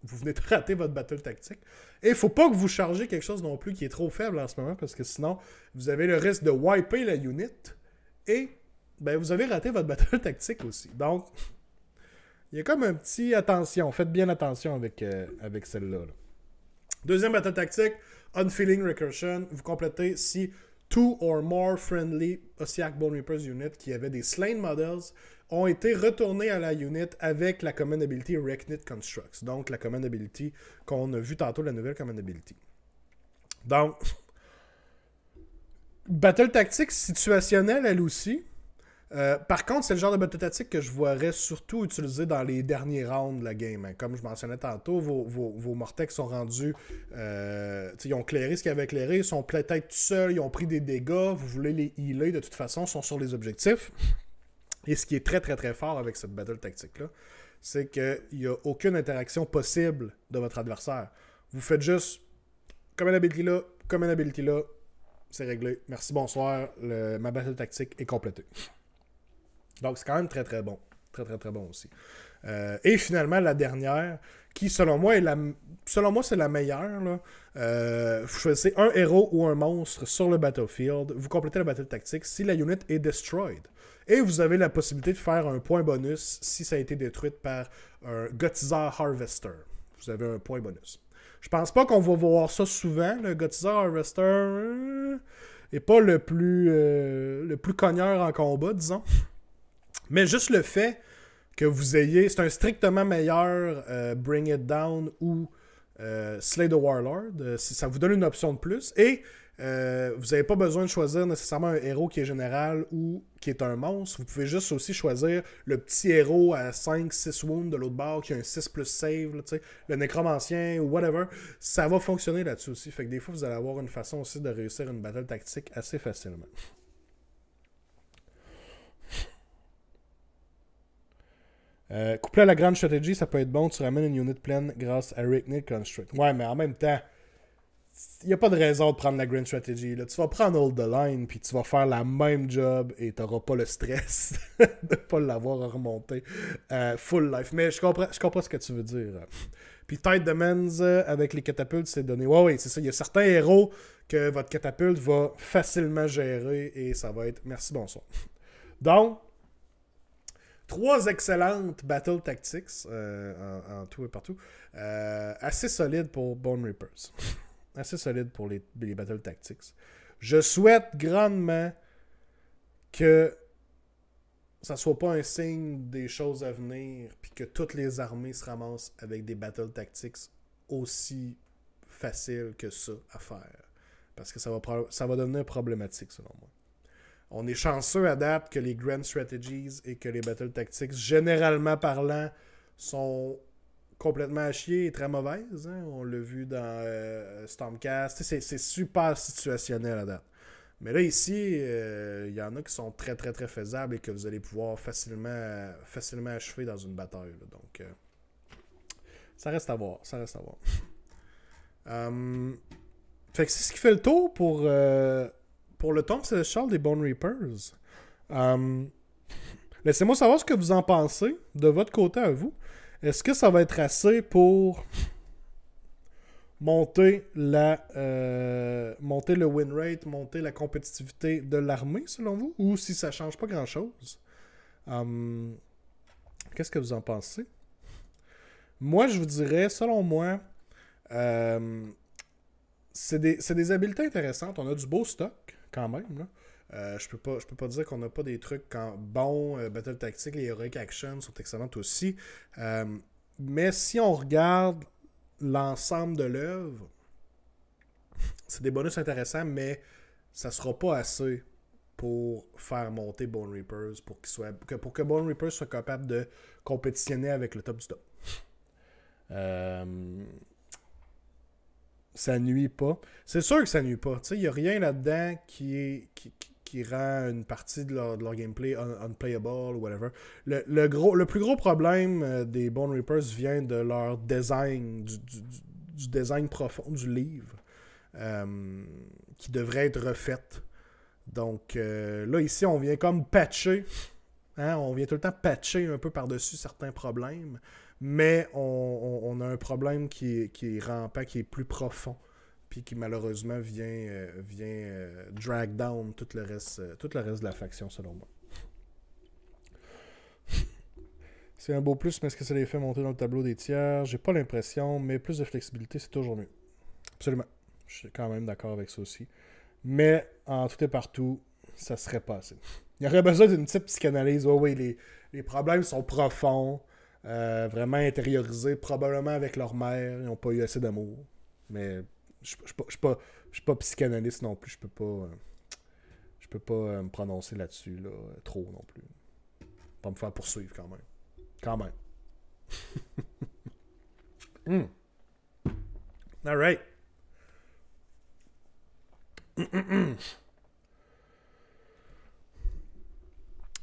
vous venez de rater votre Battle Tactic. Et il ne faut pas que vous chargez quelque chose non plus qui est trop faible en ce moment, parce que sinon, vous avez le risque de wiper la unit, et ben, vous avez raté votre Battle Tactic aussi. Donc, il y a comme un petit attention. Faites bien attention avec celle-là. Là. Deuxième Battle Tactic, Unfeeling Recursion. Vous complétez si 2 or more friendly Ossiarch Bone Reapers unit qui avaient des slain models ont été retournés à la unit avec la command ability Reknit Constructs. Donc, la command ability qu'on a vu tantôt, la nouvelle command ability. Donc, Battle Tactic situationnelle, elle aussi. Par contre, c'est le genre de battle tactique que je voirais surtout utiliser dans les derniers rounds de la game. Hein. Comme je mentionnais tantôt, vos Mortex sont rendus... ils ont clairé ce qu'ils avaient éclairé, ils sont peut-être tout seuls, ils ont pris des dégâts, vous voulez les healer de toute façon, ils sont sur les objectifs. Et ce qui est très très très fort avec cette battle tactique-là, c'est qu'il n'y a aucune interaction possible de votre adversaire. Vous faites juste comme un ability là, c'est réglé. Merci, bonsoir, ma battle tactique est complétée. Donc, c'est quand même très, très bon. Très, très, très bon aussi. Et finalement, la dernière, qui, selon moi, c'est la meilleure. Là. Vous choisissez un héros ou un monstre sur le battlefield. Vous complétez la battle tactique si la unit est destroyed. Et vous avez la possibilité de faire un point bonus si ça a été détruit par un Gothizer Harvester. Vous avez un point bonus. Je pense pas qu'on va voir ça souvent. Le Gothizer Harvester n'est pas le plus cogneur en combat, disons. Mais juste le fait que vous ayez... C'est un strictement meilleur Bring It Down ou Slay the Warlord. Ça vous donne une option de plus. Et vous n'avez pas besoin de choisir nécessairement un héros qui est général ou qui est un monstre. Vous pouvez juste aussi choisir le petit héros à 5-6 wounds de l'autre bord qui a un 6 plus save. Là, le nécromancien ou whatever. Ça va fonctionner là-dessus aussi. Fait que des fois, vous allez avoir une façon aussi de réussir une battle tactique assez facilement. Couplé à la grande stratégie, ça peut être bon. Tu ramènes une unit pleine grâce à Rickney Construct. Ouais, mais en même temps, il n'y a pas de raison de prendre la grand strategy. Là. Tu vas prendre Hold the Line, puis tu vas faire la même job et tu n'auras pas le stress de ne pas l'avoir à remonter full life. Mais je comprends ce que tu veux dire. Puis Tide Demands avec les catapultes, c'est donné. Ouais, c'est ça. Il y a certains héros que votre catapulte va facilement gérer et ça va être merci, bonsoir. Donc, 3 excellentes Battle Tactics en tout et partout. Assez solides pour Bone Reapers. Assez solide pour les Battle Tactics. Je souhaite grandement que ça soit pas un signe des choses à venir puis que toutes les armées se ramassent avec des Battle Tactics aussi faciles que ça à faire. Parce que ça va devenir problématique selon moi. On est chanceux à date que les Grand Strategies et que les Battle Tactics, généralement parlant, sont complètement à chier et très mauvaise. Hein? On l'a vu dans Stormcast. C'est super situationnel à date. Mais là, ici, il y en a qui sont très, très, très faisables et que vous allez pouvoir facilement achever dans une bataille. Là. Donc, ça reste à voir. Fait que c'est ce qui fait le tour pour le Tombe Célestial des Bone Reapers. Laissez-moi savoir ce que vous en pensez de votre côté à vous. Est-ce que ça va être assez pour monter le win rate, monter la compétitivité de l'armée, selon vous? Ou si ça change pas grand-chose? Qu'est-ce que vous en pensez? Moi, je vous dirais, selon moi, c'est des habiletés intéressantes. On a du beau stock, quand même, là. Je peux pas dire qu'on n'a pas des trucs bons. Battle Tactics, les Heroic Actions sont excellentes aussi. Mais si on regarde l'ensemble de l'œuvre, c'est des bonus intéressants, mais ça sera pas assez pour faire monter Bone Reapers pour que Bone Reapers soit capable de compétitionner avec le top du top. Ça nuit pas. C'est sûr que ça nuit pas. Il n'y a rien là-dedans qui rend une partie de leur gameplay unplayable ou whatever. Le plus gros problème des Bone Reapers vient de leur design, du design profond du livre, qui devrait être refait. Donc là, ici, on vient comme patcher. Hein, on vient tout le temps patcher un peu par-dessus certains problèmes. Mais on a un problème qui est rampant, qui est plus profond, puis qui malheureusement vient drag down tout le reste de la faction, selon moi. C'est un beau plus, mais est-ce que ça les fait monter dans le tableau des tiers? J'ai pas l'impression, mais plus de flexibilité, c'est toujours mieux. Absolument. Je suis quand même d'accord avec ça aussi. Mais en tout et partout, ça serait pas assez. Il y aurait besoin d'une petite psychanalyse. Oh oui, les problèmes sont profonds. Vraiment intériorisés, probablement avec leur mère, ils n'ont pas eu assez d'amour. Mais je suis pas psychanalyste non plus, je peux pas me prononcer là-dessus là, trop non plus. Pas me faire poursuivre quand même. Alright.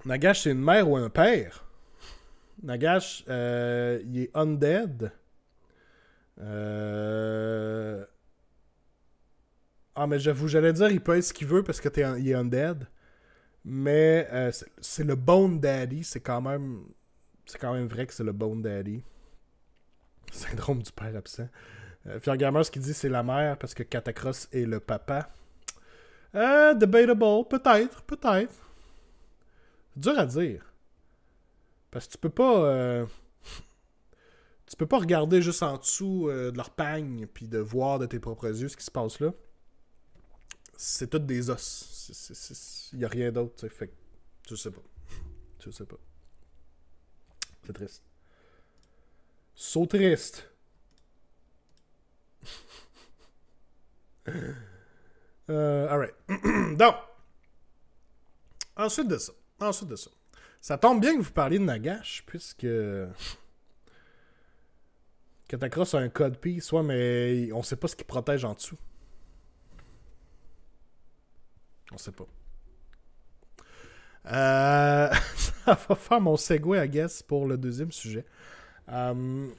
Nagash, c'est une mère ou un père? Nagash, il est undead. Ah, mais j'allais dire, il peut être ce qu'il veut parce que il est undead. Mais c'est le Bone Daddy. C'est quand même vrai que c'est le Bone Daddy. Syndrome du père absent. Fiergamers qui dit c'est la mère parce que Catacross est le papa. Debatable. Peut-être. Dur à dire. Parce que tu peux pas regarder juste en dessous de leur pagne puis de voir de tes propres yeux ce qui se passe là. C'est tout des os. Il n'y a rien d'autre. Fait que tu sais pas. C'est triste. So triste. Alright. Donc, ensuite de ça. Ça tombe bien que vous parliez de Nagash, puisque Catacross a un code piece, ouais, mais on sait pas ce qu'il protège en dessous. On sait pas. ça va faire mon segue, I guess, pour le deuxième sujet. Night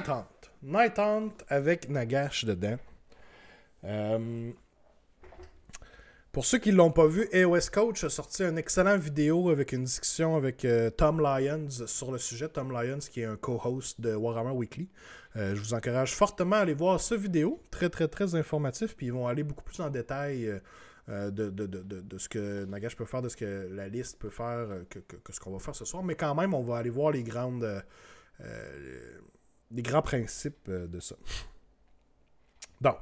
Hunt. Night Hunt avec Nagash dedans. Pour ceux qui ne l'ont pas vu, AOS Coach a sorti une excellente vidéo avec une discussion avec Tom Lyons sur le sujet. Tom Lyons qui est un co-host de Warhammer Weekly. Je vous encourage fortement à aller voir cette vidéo. Très très très informatif. Puis ils vont aller beaucoup plus en détail de ce que Nagash peut faire, de ce que la liste peut faire, que ce qu'on va faire ce soir. Mais quand même, on va aller voir les grands principes de ça. Donc,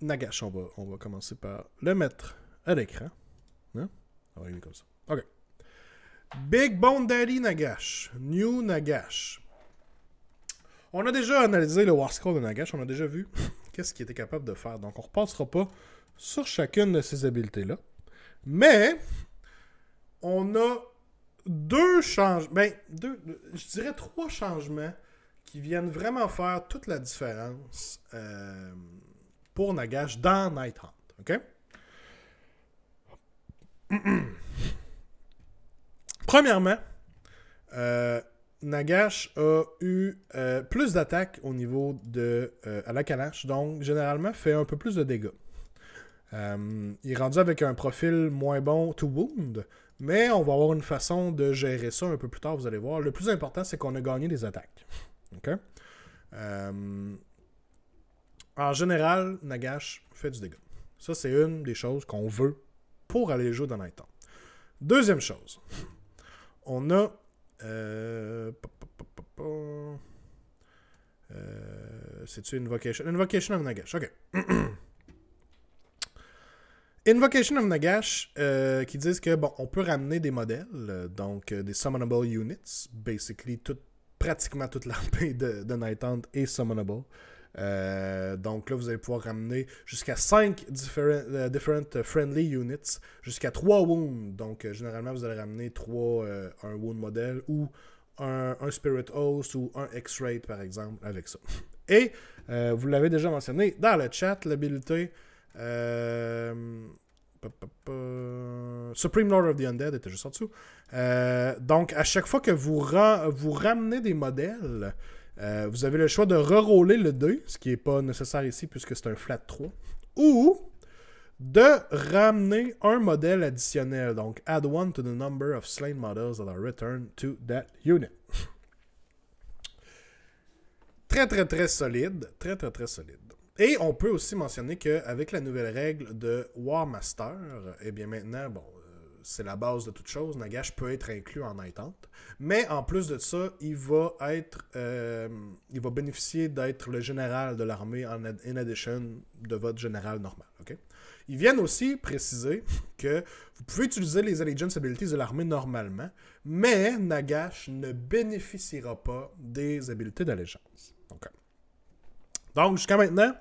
Nagash, on va commencer par le mettre à l'écran. Hein? On va y aller comme ça. OK. Big Bone Daddy Nagash. New Nagash. On a déjà analysé le War Scroll de Nagash. On a déjà vu qu'est-ce qu'il était capable de faire. Donc, on ne repassera pas sur chacune de ces habiletés-là. Mais, on a deux changements. Je dirais 3 changements qui viennent vraiment faire toute la différence pour Nagash dans Night Hunt. OK? Premièrement, Nagash a eu plus d'attaques au niveau à la calache, donc généralement fait un peu plus de dégâts. Il est rendu avec un profil moins bon to wound, mais on va avoir une façon de gérer ça un peu plus tard, vous allez voir. Le plus important, c'est qu'on a gagné des attaques. OK? En général, Nagash fait du dégât. Ça, c'est une des choses qu'on veut pour aller jouer dans Night Hunt. Deuxième chose, on a c'est-tu Invocation? Invocation of Nagash, ok. Invocation of Nagash, qui disent que, bon, on peut ramener des modèles, donc des summonable units, basically pratiquement toute l'armée de Night Hunt est summonable. Donc là, vous allez pouvoir ramener jusqu'à 5 different friendly units, jusqu'à 3 wounds. Donc généralement, vous allez ramener 3 un wound modèle ou un Spirit Host ou un X-Ray, par exemple, avec ça. Et, vous l'avez déjà mentionné dans le chat, l'habilité Supreme Lord of the Undead était juste en dessous. Donc, à chaque fois que vous ramenez des modèles, vous avez le choix de reroller le 2, ce qui n'est pas nécessaire ici puisque c'est un flat 3, ou de ramener un modèle additionnel. Donc, add one to the number of slain models that are returned to that unit. Très, très, très solide. Très, très, très solide. Et on peut aussi mentionner qu'avec la nouvelle règle de War Master, eh bien maintenant, bon, c'est la base de toute chose. Nagash peut être inclus en Night Hunt. Mais en plus de ça, il va bénéficier d'être le général de l'armée in addition de votre général normal. Okay? Ils viennent aussi préciser que vous pouvez utiliser les Allegiance Abilities de l'armée normalement, mais Nagash ne bénéficiera pas des habiletés d'allégeance. Okay. Donc, jusqu'à maintenant,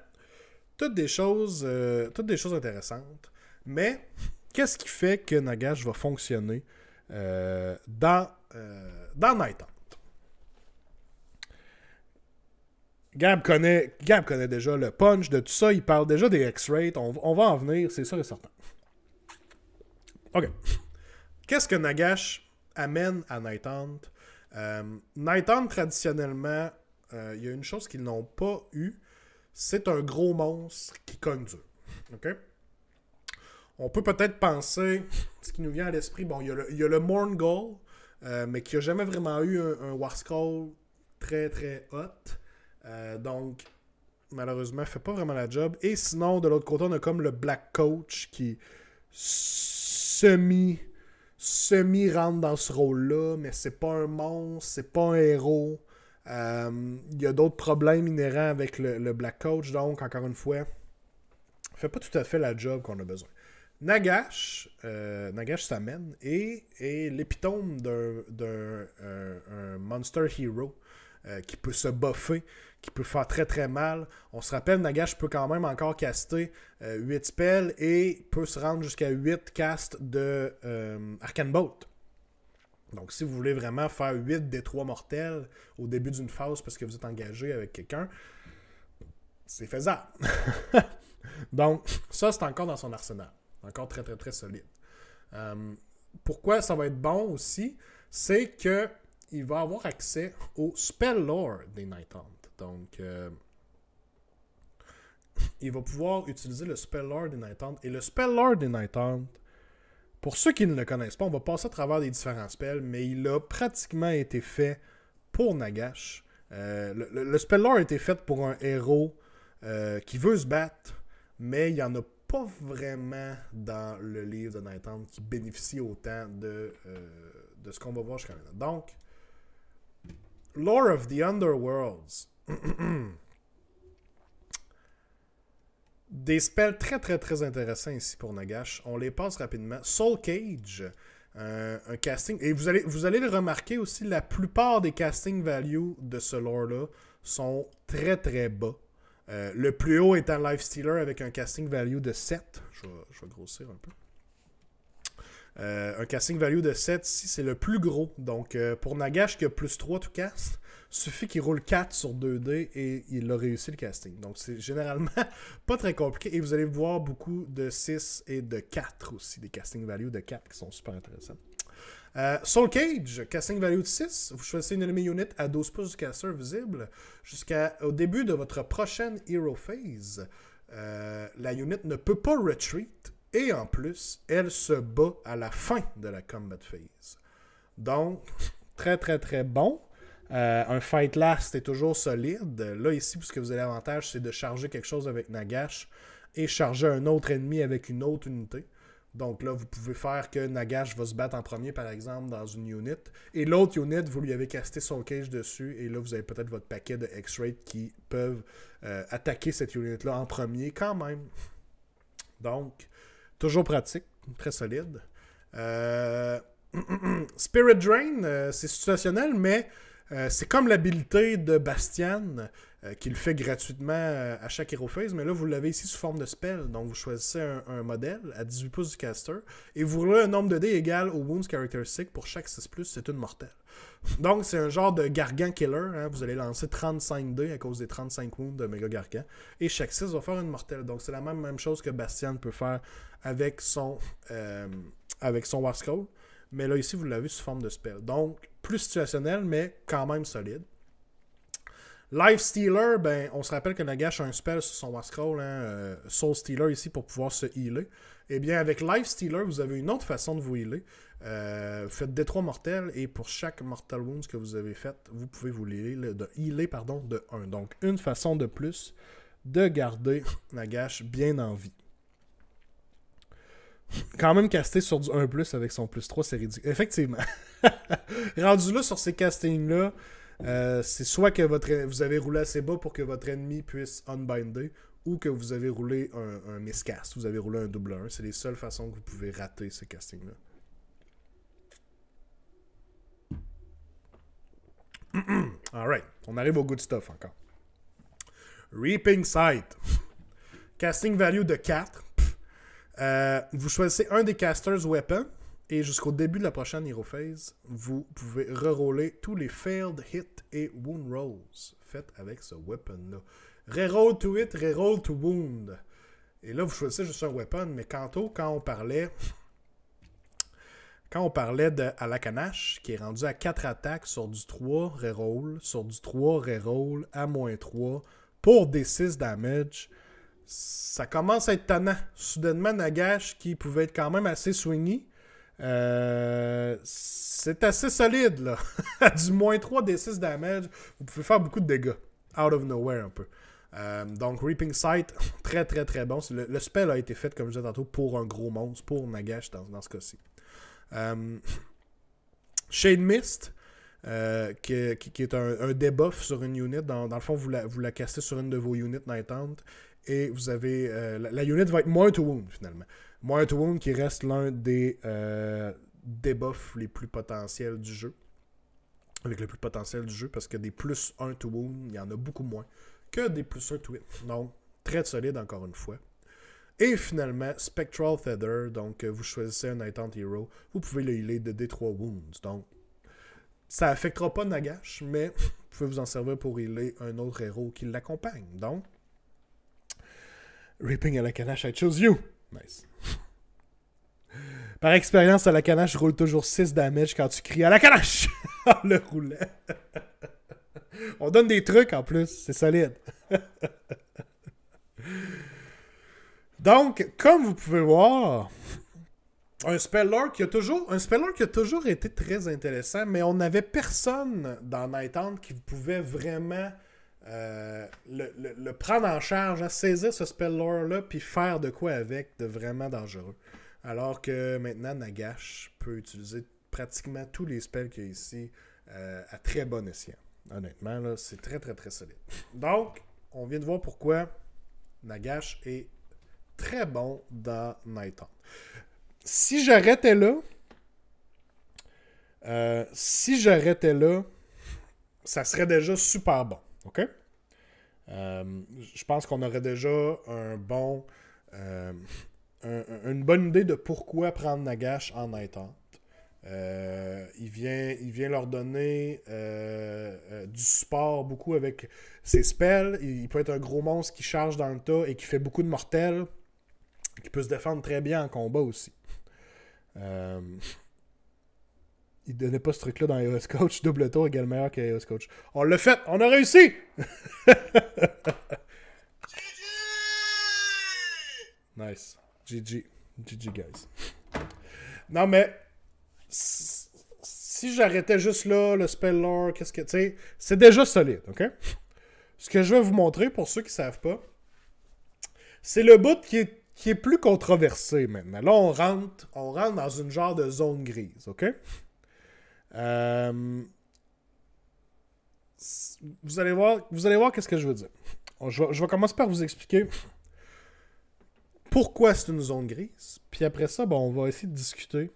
toutes des choses intéressantes. Mais, qu'est-ce qui fait que Nagash va fonctionner dans Night Hunt? Gab connaît déjà le punch de tout ça. Il parle déjà des X-Rays. On va en venir, c'est sûr et certain. OK. Qu'est-ce que Nagash amène à Night Hunt? Night Hunt, traditionnellement, il y a une chose qu'ils n'ont pas eu. C'est un gros monstre qui cogne dur. OK? On peut peut-être penser, ce qui nous vient à l'esprit, bon, il y a le Mourngul, mais qui n'a jamais vraiment eu un War Scroll très très hot. Donc, malheureusement, fait pas vraiment la job. Et sinon, de l'autre côté, on a comme le Black Coach qui semi rentre dans ce rôle-là, mais c'est pas un monstre, c'est pas un héros. Il y a d'autres problèmes inhérents avec le Black Coach, donc, encore une fois, fait pas tout à fait la job qu'on a besoin. Nagash s'amène et l'épitome d'un Monster Hero qui peut se buffer, qui peut faire très très mal. On se rappelle, Nagash peut quand même encore caster 8 spells et peut se rendre jusqu'à 8 casts de Arcane Bolt. Donc si vous voulez vraiment faire 8 des 3 mortels au début d'une phase parce que vous êtes engagé avec quelqu'un, c'est faisable. Donc ça c'est encore dans son arsenal. Encore très très très solide. pourquoi ça va être bon aussi, c'est que il va avoir accès au spell lore des Night Hunt. Donc, il va pouvoir utiliser le spell lore des Night Hunt. Et le spell lore des Night Hunt, pour ceux qui ne le connaissent pas, on va passer à travers des différents spells, mais il a pratiquement été fait pour Nagash. Le spell lore a été fait pour un héros qui veut se battre, mais il n'y en a pas vraiment dans le livre de Night Hunt qui bénéficie autant de ce qu'on va voir jusqu'à maintenant. Donc, Lore of the Underworlds. Des spells très très très intéressants ici pour Nagash. On les passe rapidement. Soul Cage, un casting. Et vous allez le remarquer aussi, la plupart des casting values de ce lore-là sont très très bas. Le plus haut étant Lifestealer avec un casting value de 7. Je vais grossir un peu. Un casting value de 7 ici, c'est le plus gros. Donc, pour Nagash qui a plus 3 tout cast, suffit qu'il roule 4 sur 2D et il a réussi le casting. Donc, c'est généralement pas très compliqué. Et vous allez voir beaucoup de 6 et de 4 aussi, des casting values de 4 qui sont super intéressants. Soul Cage, casting value de 6. Vous choisissez une enemy unit à 12 pouces du caster visible jusqu'au début de votre prochaine hero phase. La unit ne peut pas retreat. Et en plus, elle se bat à la fin de la combat phase. Donc, très très très bon. Un fight last est toujours solide. Là, ici, ce que vous avez l'avantage, c'est de charger quelque chose avec Nagash et charger un autre ennemi avec une autre unité. Donc là, vous pouvez faire que Nagash va se battre en premier, par exemple, dans une unit. Et l'autre unit, vous lui avez casté Soul Cage dessus. Et là, vous avez peut-être votre paquet de X-Ray qui peuvent attaquer cette unit-là en premier quand même. Donc, toujours pratique, très solide. Spirit Drain, c'est situationnel, mais c'est comme l'habilité de Bastian qui le fait gratuitement à chaque hero phase, mais là vous l'avez ici sous forme de spell. Donc vous choisissez un modèle à 18 pouces du caster et vous roulez un nombre de dés égal au Wounds Characteristic pour chaque 6+, c'est une mortelle. Donc c'est un genre de Gargant Killer, hein. Vous allez lancer 35 dés à cause des 35 wounds de Mega Gargant et chaque 6 va faire une mortelle. Donc c'est la même chose que Bastian peut faire avec son War Scroll. Mais là, ici, vous l'avez sous forme de spell. Donc, plus situationnel, mais quand même solide. Lifestealer, ben, on se rappelle que Nagash a un spell sur son War Scroll, hein, Soul Stealer ici, pour pouvoir se healer. Eh bien, avec Lifestealer, vous avez une autre façon de vous healer. Vous faites D3 mortels, et pour chaque Mortal Wounds que vous avez fait, vous pouvez vous healer de 1. Donc, une façon de plus de garder Nagash bien en vie. Quand même casté sur du 1+, avec son +3, c'est ridicule. Effectivement. Rendu là sur ces castings-là, c'est soit que vous avez roulé assez bas pour que votre ennemi puisse unbinder, ou que vous avez roulé un miscast, vous avez roulé un double 1. C'est les seules façons que vous pouvez rater ces castings-là. Alright, on arrive au good stuff encore. Reaping Sight. Casting value de 4. Vous choisissez un des casters weapon et jusqu'au début de la prochaine hero phase, vous pouvez reroller tous les failed hit et wound rolls faites avec ce weapon-là. Reroll to hit, reroll to wound. Et là, vous choisissez juste un weapon, mais quand on parlait de Alakanash, qui est rendu à 4 attaques sur du 3 reroll, sur du 3 reroll à -3 pour des 6 damage, ça commence à être tannant. Soudainement, Nagash, qui pouvait être quand même assez swingy, c'est assez solide, là. À du -3 des 6 damage, vous pouvez faire beaucoup de dégâts. Out of nowhere, un peu. Donc, Reaping Sight, très très très bon. Le spell a été fait, comme je disais tantôt, pour un gros monstre, pour Nagash dans ce cas-ci. Shade Mist, qui est un debuff sur une unit. Dans le fond, vous la castez sur une de vos units Night Hunt. Et vous avez... la unit va être moins to wound, finalement. Moins to wound qui reste l'un des debuffs les plus potentiels du jeu. Avec le plus potentiel du jeu, parce que des +1 to wound, il y en a beaucoup moins que des +1 to hit. Donc, très solide encore une fois. Et finalement, Spectral Feather. Donc, vous choisissez un Night Hunt Hero. Vous pouvez le healer de D3 wounds. Donc, ça affectera pas Nagash, mais vous pouvez vous en servir pour healer un autre héros qui l'accompagne. Donc, Reaping Alakanash, I chose you. Nice. Par expérience, à la canache roule toujours 6 damage quand tu cries à la canache en le roulant. On donne des trucs en plus, c'est solide. Donc, comme vous pouvez voir, un spell lore qui a toujours été très intéressant, mais on n'avait personne dans Nighthaunt qui pouvait vraiment le prendre en charge, saisir ce spell lore-là, puis faire de quoi avec de vraiment dangereux. Alors que maintenant, Nagash peut utiliser pratiquement tous les spells qu'il y a ici à très bon escient. Honnêtement, là, c'est très très très solide. Donc, on vient de voir pourquoi Nagash est très bon dans Nighthaunt. Si j'arrêtais là, ça serait déjà super bon. OK? Je pense qu'on aurait déjà une bonne idée de pourquoi prendre Nagash en Nighthaunt. Il vient leur donner du support beaucoup avec ses spells. Il peut être un gros monstre qui charge dans le tas et qui fait beaucoup de mortels, qui peut se défendre très bien en combat aussi. Il donnait pas ce truc-là dans Heroes Coach. Double tour égale meilleur que Heroes Coach. On l'a fait! On a réussi! Nice. GG. GG, guys. Non, mais si j'arrêtais juste là, le spell lore, qu'est-ce que... Tu sais, c'est déjà solide, OK? Ce que je vais vous montrer, pour ceux qui ne savent pas, c'est le bout qui est plus controversé maintenant. Là, on rentre dans une genre de zone grise, OK? Vous allez voir qu'est-ce que je veux dire. Je vais commencer par vous expliquer pourquoi c'est une zone grise. Puis après ça, on va essayer de discuter.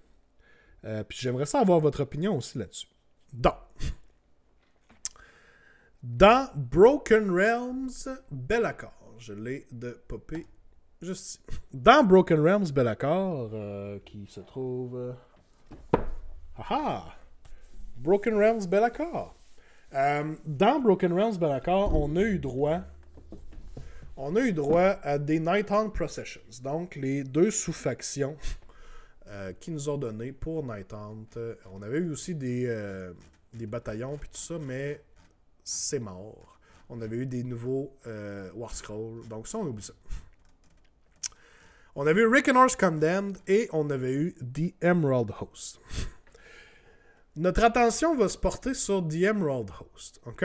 Puis j'aimerais ça avoir votre opinion aussi là-dessus. Donc, dans Broken Realms Be'lakor, je l'ai de popper juste ici. Dans Broken Realms Be'lakor, qui se trouve... Broken Realms Be'lakor. Dans Broken Realms Be'lakor, on a eu droit à des Nighthaunt Processions. Donc, les deux sous-factions qui nous ont donné pour Nighthaunt. On avait eu aussi des bataillons puis tout ça, mais c'est mort. On avait eu des nouveaux War Scrolls. Donc, ça, on oublie ça. On avait eu Reckoner's Condemned et on avait eu The Emerald Host. Notre attention va se porter sur The Emerald Host. OK?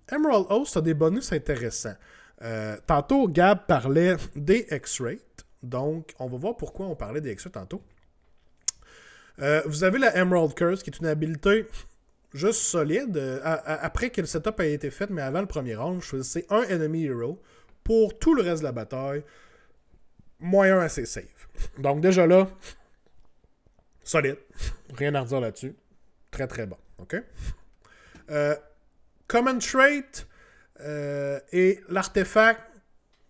Emerald Host a des bonus intéressants. Tantôt, Gab parlait des X-Rates. Donc, on va voir pourquoi on parlait des X-Rates tantôt. Vous avez la Emerald Curse, qui est une habilité juste solide. Après que le setup a été fait, mais avant le premier round, je choisissais un Enemy Hero pour tout le reste de la bataille. Moyen assez safe. Donc, déjà là, solide. Rien à redire là-dessus. Très très bon. OK? Common Trait et l'artefact,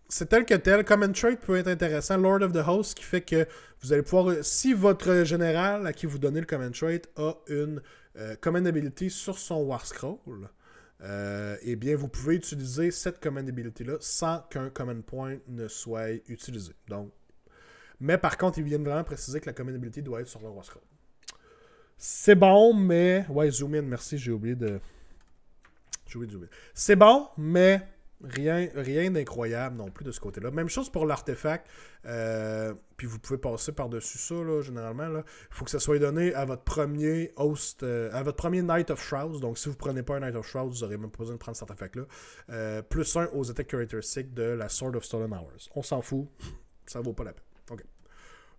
c'est tel que tel. Common Trait peut être intéressant. Lord of the Host, qui fait que vous allez pouvoir... Si votre général à qui vous donnez le Common Trait a une Common Ability sur son War Scroll, eh bien, vous pouvez utiliser cette Common Ability-là sans qu'un Common Point ne soit utilisé. Donc, mais par contre, ils viennent vraiment préciser que la Common Ability doit être sur le War Scroll. C'est bon, mais... Ouais, zoom in, merci, j'ai oublié de zoomer. C'est bon, mais rien d'incroyable non plus de ce côté-là. Même chose pour l'artefact. Puis vous pouvez passer par-dessus ça, là, généralement. Il faut que ça soit donné à votre premier host, à votre premier Knight of Shrouds. Donc, si vous ne prenez pas un Knight of Shrouds, vous n'aurez même pas besoin de prendre cet artefact-là. Plus 1 aux attack characteristics de la Sword of Stolen Hours. On s'en fout. Ça vaut pas la peine. Okay.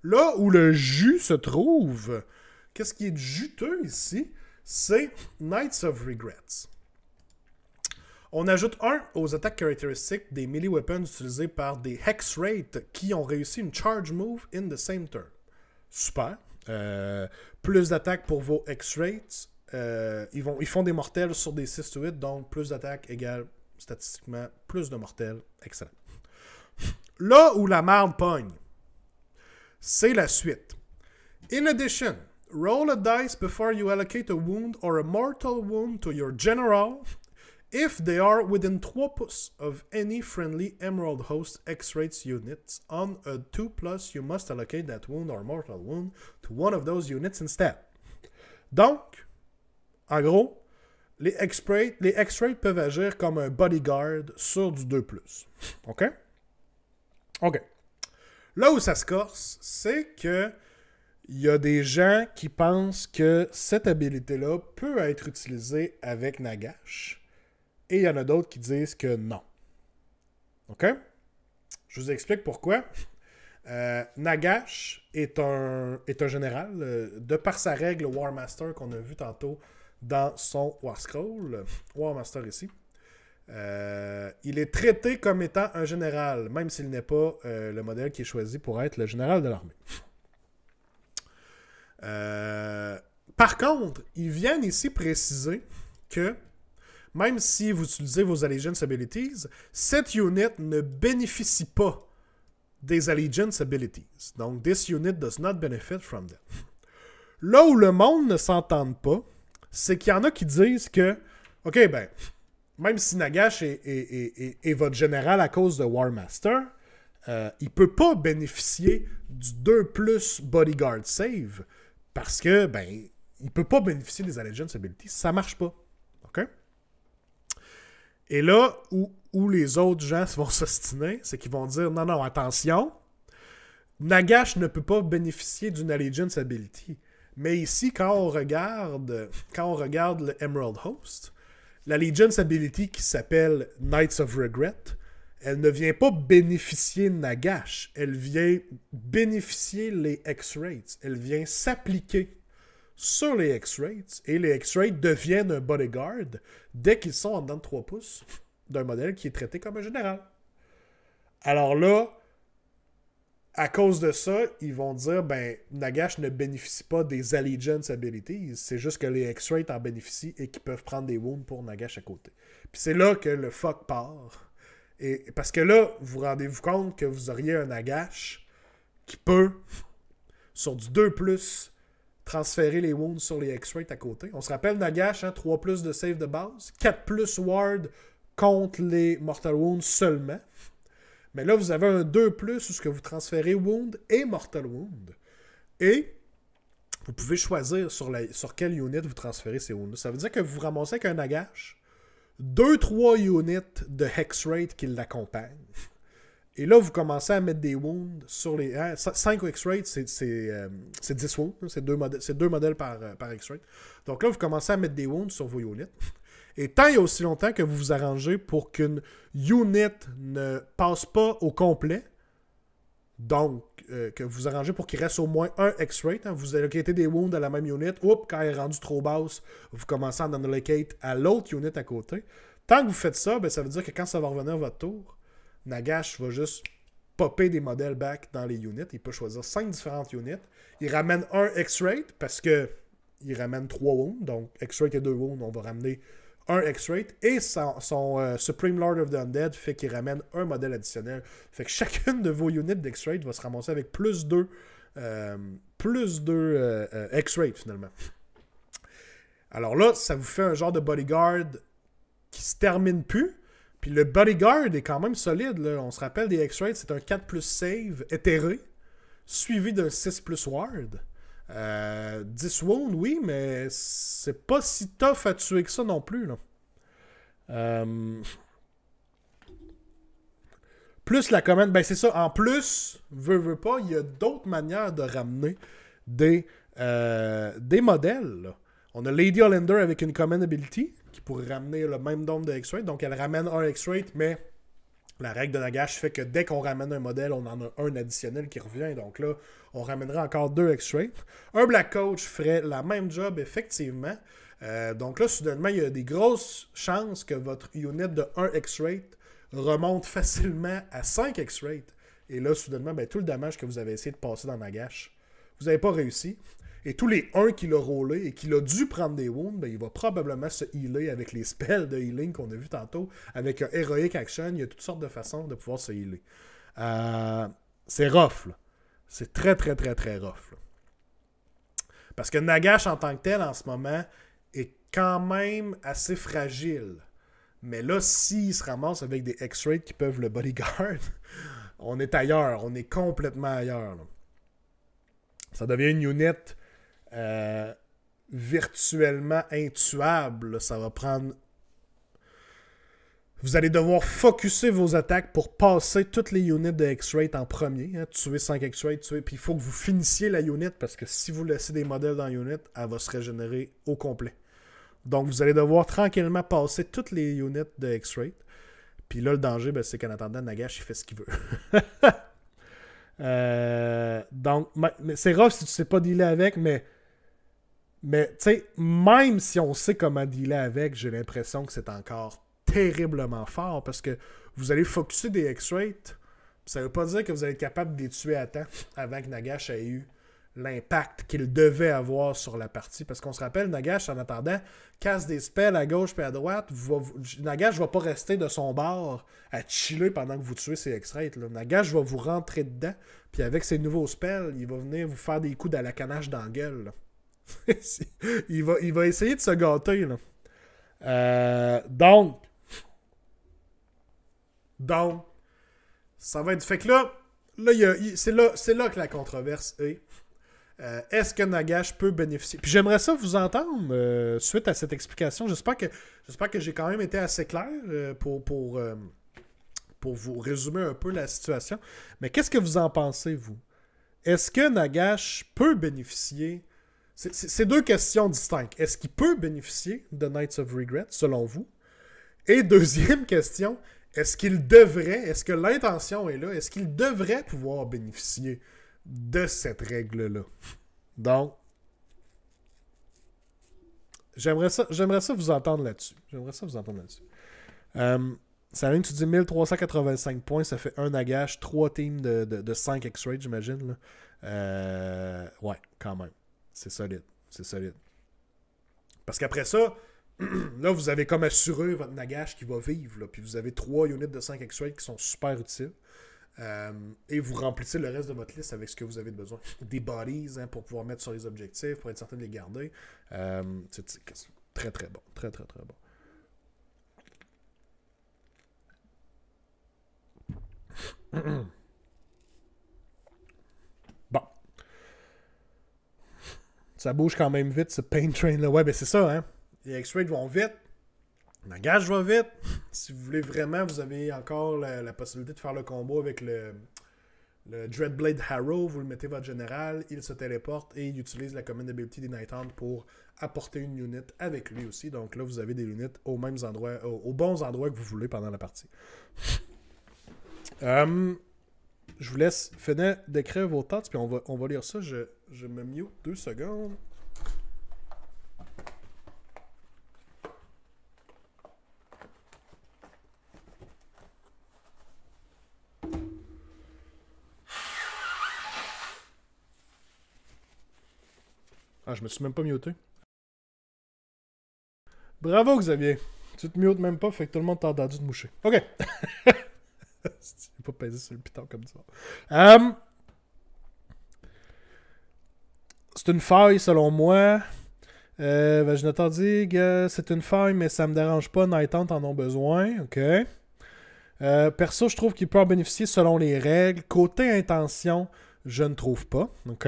Là où le jus se trouve... Qu'est-ce qui est juteux ici? C'est Knights of Regrets. On ajoute 1 aux attaques caractéristiques des melee weapons utilisés par des Hex Rates qui ont réussi une charge move in the same turn. Super. Plus d'attaques pour vos Hex Rates. Ils font des mortels sur des 6-8, donc plus d'attaques égale statistiquement plus de mortels. Excellent. Là où la marde pogne, c'est la suite. In addition, roll a dice before you allocate a wound or a mortal wound to your general. If they are within 3 pouces of any friendly Emerald Host X-Rates units on a 2+, you must allocate that wound or mortal wound to one of those units instead. Donc, en gros, les X-Rates peuvent agir comme un bodyguard sur du 2+. OK? OK. Là où ça se corse, c'est que il y a des gens qui pensent que cette habilité-là peut être utilisée avec Nagash. Et il y en a d'autres qui disent que non. OK? Je vous explique pourquoi. Nagash est un général, de par sa règle War Master qu'on a vu tantôt dans son War Scroll. War Master ici. Il est traité comme étant un général, même s'il n'est pas le modèle qui est choisi pour être le général de l'armée. Par contre, ils viennent ici préciser que même si vous utilisez vos Allegiance Abilities, cette unit ne bénéficie pas des Allegiance Abilities. Donc, this unit does not benefit from them. Là où le monde ne s'entend pas, c'est qu'il y en a qui disent que, OK, ben, même si Nagash est votre général à cause de War Master, il peut pas bénéficier du 2+ Bodyguard Save parce que, ben, il peut pas bénéficier des Allegiance Abilities. Ça marche pas. OK? Et là, où les autres gens vont s'ostiner, c'est qu'ils vont dire, non, attention, Nagash ne peut pas bénéficier d'une Allegiance Ability. Mais ici, quand on regarde le Emerald Host, l'Allegiance Ability qui s'appelle Knights of Regret, elle ne vient pas bénéficier de Nagash, elle vient bénéficier les X-Rates. Elle vient s'appliquer sur les X-Rates, et les X-Rates deviennent un bodyguard dès qu'ils sont en dedans de 3 pouces d'un modèle qui est traité comme un général. Alors là, à cause de ça, ils vont dire, ben, Nagash ne bénéficie pas des Allegiance Abilities, c'est juste que les X-Rates en bénéficient et qu'ils peuvent prendre des wounds pour Nagash à côté. Puis c'est là que le fuck part. Et parce que là, vous rendez-vous compte que vous auriez un Nagash qui peut, sur du 2+, transférer les wounds sur les X-Rates à côté. On se rappelle Nagash, 3+ de save de base, 4+ ward contre les Mortal Wounds seulement. Mais là, vous avez un 2+ où ce que vous transférez Wound et Mortal Wound. Et vous pouvez choisir sur quelle unit vous transférez ces Wounds. Ça veut dire que vous ramassez avec un Nagash 2-3 units de Hexrate qui l'accompagnent. Et là, vous commencez à mettre des wounds sur les... 5 X-Rate, c'est 10 wounds. C'est 2 modèles par X-Rate. Donc là, vous commencez à mettre des wounds sur vos units. Et tant et aussi longtemps que vous vous arrangez pour qu'une unit ne passe pas au complet, donc que vous vous arrangez pour qu'il reste au moins un X-Rate, vous allocatez des wounds à la même unit, quand elle est rendue trop basse, vous commencez à en allocate à l'autre unit à côté. Tant que vous faites ça, ben, ça veut dire que quand ça va revenir à votre tour, Nagash va juste popper des modèles back dans les units. Il peut choisir 5 différentes units. Il ramène un X-Rate parce que il ramène 3 wounds. Donc, X-Rate et 2 wounds, on va ramener un X-Rate. Et son Supreme Lord of the Undead fait qu'il ramène un modèle additionnel. Fait que chacune de vos units d'X-Rate va se ramasser avec plus 2 X-Rate finalement. Alors là, ça vous fait un genre de bodyguard qui se termine plus. Puis le bodyguard est quand même solide. Là. On se rappelle des X-Rates, c'est un 4+ save éthéré, suivi d'un 6+ ward. 10 wounds, oui, mais c'est pas si tough à tuer que ça non plus. Là. Plus la commande, ben c'est ça. En plus, veut pas, il y a d'autres manières de ramener des modèles. Là. On a Lady Hollander avec une command ability qui pourrait ramener le même nombre de X-Rate. Donc, elle ramène un X-Rate, mais la règle de Nagash fait que dès qu'on ramène un modèle, on en a un additionnel qui revient. Donc là, on ramènera encore 2 X-Rate. Un Black Coach ferait la même job, effectivement. Donc là, soudainement, il y a des grosses chances que votre unit de 1 X-Rate remonte facilement à 5 X-Rate. Et là, soudainement, ben, tout le damage que vous avez essayé de passer dans Nagash, vous n'avez pas réussi. Et tous les 1 qu'il a roulé et qu'il a dû prendre des wounds, ben, il va probablement se healer avec les spells de healing qu'on a vu tantôt. Avec un Heroic Action, il y a toutes sortes de façons de pouvoir se healer. C'est rough, là. C'est très, très, très, très rough. Là. Parce que Nagash, en tant que tel, en ce moment, est quand même assez fragile. Mais là, s'il se ramasse avec des X-Raid qui peuvent le bodyguard, on est ailleurs. On est complètement ailleurs. Là. Ça devient une unit virtuellement intuable. Là. Ça va prendre... Vous allez devoir focusser vos attaques pour passer toutes les units de X-Ray en premier. Hein, tuer 5 X-Ray, tuer. Puis il faut que vous finissiez la unit parce que si vous laissez des modèles dans la unit, elle va se régénérer au complet. Donc vous allez devoir tranquillement passer toutes les units de X-Ray. Puis là, le danger, ben, c'est qu'en attendant, Nagash, il fait ce qu'il veut. Donc, mais c'est rough si tu sais pas dealer avec, mais tu sais, même si on sait comment dealer avec, j'ai l'impression que c'est encore terriblement fort parce que vous allez focusser des X-Rays. Ça veut pas dire que vous allez être capable de les tuer à temps avant que Nagash ait eu l'impact qu'il devait avoir sur la partie. Parce qu'on se rappelle, Nagash, en attendant, casse des spells à gauche et à droite. Nagash va pas rester de son bord à chiller pendant que vous tuez ces X-Rays. Nagash va vous rentrer dedans, puis avec ses nouveaux spells, il va venir vous faire des coups de la canache dans la gueule. il va essayer de se gâter. Là. Donc, ça va être... Fait que là c'est là que la controverse est. Est-ce que Nagash peut bénéficier? Puis j'aimerais ça vous entendre suite à cette explication. J'espère que j'ai quand même été assez clair pour vous résumer un peu la situation. Mais qu'est-ce que vous en pensez, vous? Est-ce que Nagash peut bénéficier... C'est deux questions distinctes. Est-ce qu'il peut bénéficier de Knights of Regret, selon vous? Et deuxième question, est-ce que l'intention est là? Est-ce qu'il devrait pouvoir bénéficier de cette règle-là? Donc, j'aimerais ça vous entendre là-dessus. Ça vient, tu dis 1385 points, ça fait un Nagash, 3 teams de 5 X-Ray, j'imagine. Ouais, quand même. C'est solide. Parce qu'après ça, là, vous avez comme assuré votre Nagash qui va vivre. Là, puis vous avez 3 units de 5 X-Ray qui sont super utiles. Et vous remplissez le reste de votre liste avec ce que vous avez besoin. Des bodies pour pouvoir mettre sur les objectifs, pour être certain de les garder. C'est très très bon. Très très très bon. Bon. Ça bouge quand même vite, ce Pain Train là. Ouais, ben c'est ça, hein. Les X-Rays vont vite. Nagash va vite. Si vous voulez vraiment, vous avez encore la possibilité de faire le combo avec le Dreadblade Harrow. Vous le mettez votre général, il se téléporte et il utilise la command ability des Nighthound pour apporter une unit avec lui aussi. Donc là, vous avez des units aux bons endroits que vous voulez pendant la partie. Je vous laisse finir d'écrire vos thoughts, puis on va lire ça. Je me mute 2 secondes. Ah, je me suis même pas muté. Bravo, Xavier. Tu te mutes même pas, fait que tout le monde t'a entendu te moucher. OK. J'ai pas pesé sur le piton comme ça. C'est une faille, selon moi. Vaginator dit que c'est une faille, mais ça me dérange pas. Nighthound en ont besoin. OK. Perso, je trouve qu'il peut en bénéficier selon les règles. Côté intention, je ne trouve pas. OK.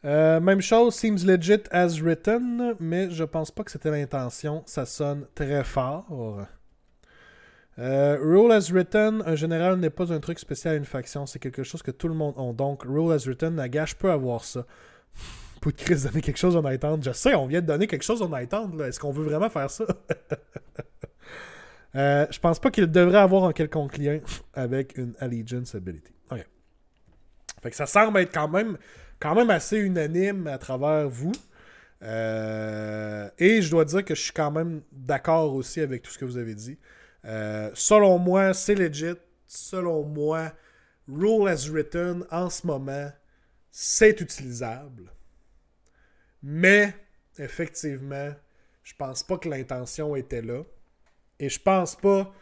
Même chose, seems legit as written, mais je pense pas que c'était l'intention. Ça sonne très fort. Rule as written, un général n'est pas un truc spécial à une faction, c'est quelque chose que tout le monde a. Donc, rule as written, Nagash peut avoir ça. Pour de Chris donner quelque chose en Nighthound. Je sais, on vient de donner quelque chose en Nighthound. Est-ce qu'on veut vraiment faire ça? Je pense pas qu'il devrait avoir un quelconque lien avec une Allegiance Ability. Ok. Fait que ça semble être quand même assez unanime à travers vous. Et je dois dire que je suis quand même d'accord aussi avec tout ce que vous avez dit. Selon moi, c'est legit. Selon moi, Rule as Written, en ce moment, c'est utilisable. Mais, effectivement, je pense pas que l'intention était là. Et je pense pas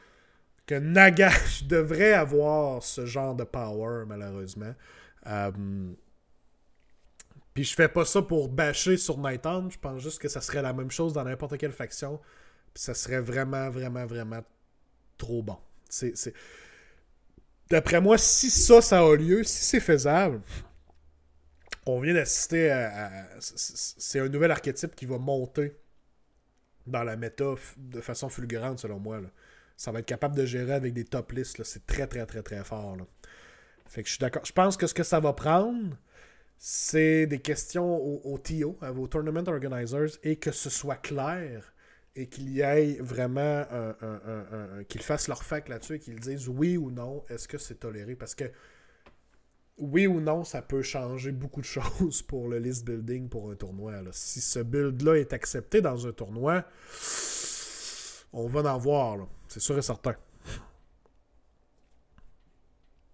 que Nagash devrait avoir ce genre de power, malheureusement. Puis je fais pas ça pour bâcher sur Nighthound. Je pense juste que ça serait la même chose dans n'importe quelle faction. Ça serait vraiment, vraiment, vraiment trop bon. D'après moi, si ça a lieu, si c'est faisable, on vient d'assister c'est un nouvel archétype qui va monter dans la méta de façon fulgurante, selon moi. Là. Ça va être capable de gérer avec des top lists. C'est très, très, très, très fort. Là. Fait que je suis d'accord. Je pense que ce que ça va prendre, c'est des questions au TO, à vos Tournament Organizers, et que ce soit clair et qu'il y ait vraiment qu'ils fassent leur fac là-dessus et qu'ils disent oui ou non, est-ce que c'est toléré? Parce que oui ou non, ça peut changer beaucoup de choses pour le list building pour un tournoi. Là. Si ce build-là est accepté dans un tournoi, on va en voir. Là. C'est sûr et certain.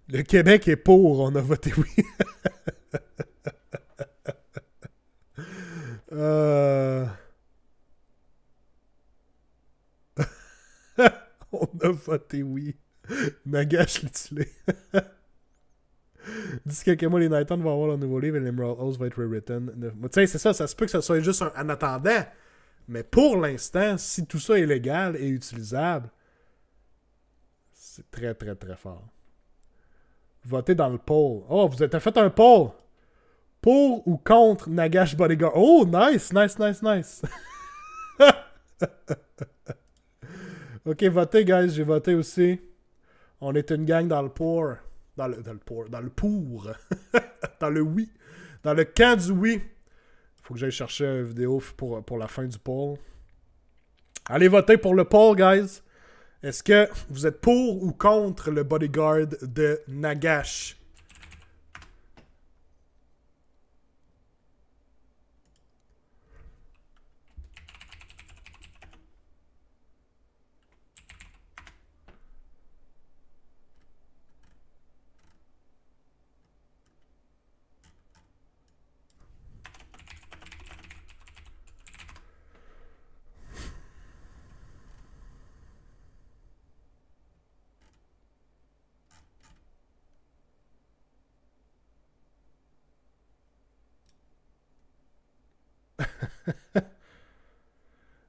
Le Québec est pour, on a voté oui. On a voté oui. Nagash l'utilé. D'ici quelques mois, les Nightons vont avoir leur nouveau livre et l'Emerald House va être rewritten. Tu sais, c'est ça se peut que ça soit juste en attendant. Mais pour l'instant, si tout ça est légal et utilisable, c'est très, très, très fort. Votez dans le poll. Oh, vous avez fait un poll. Pour ou contre Nagash Bodyguard. Oh, nice, nice, nice, nice. Ok, votez, guys. J'ai voté aussi. On est une gang dans le pour. Dans le pour. Dans le pour. Dans le oui. Dans le camp du oui. Faut que j'aille chercher une vidéo pour la fin du poll. Allez voter pour le poll, guys. Est-ce que vous êtes pour ou contre le bodyguard de Nagash?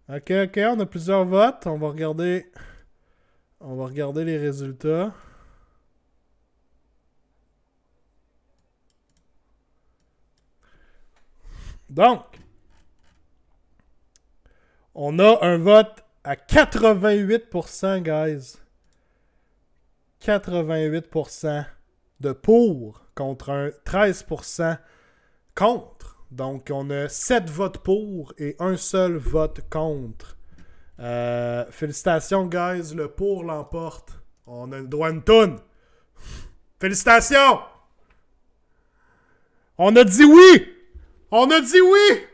Ok, on a plusieurs votes. On va regarder les résultats. Donc, on a un vote à 88%, guys. 88% de pour contre un 13% contre. Donc, on a 7 votes pour et un seul vote contre. Félicitations, guys. Le pour l'emporte. On a le droit à une toune. Félicitations! On a dit oui! On a dit oui!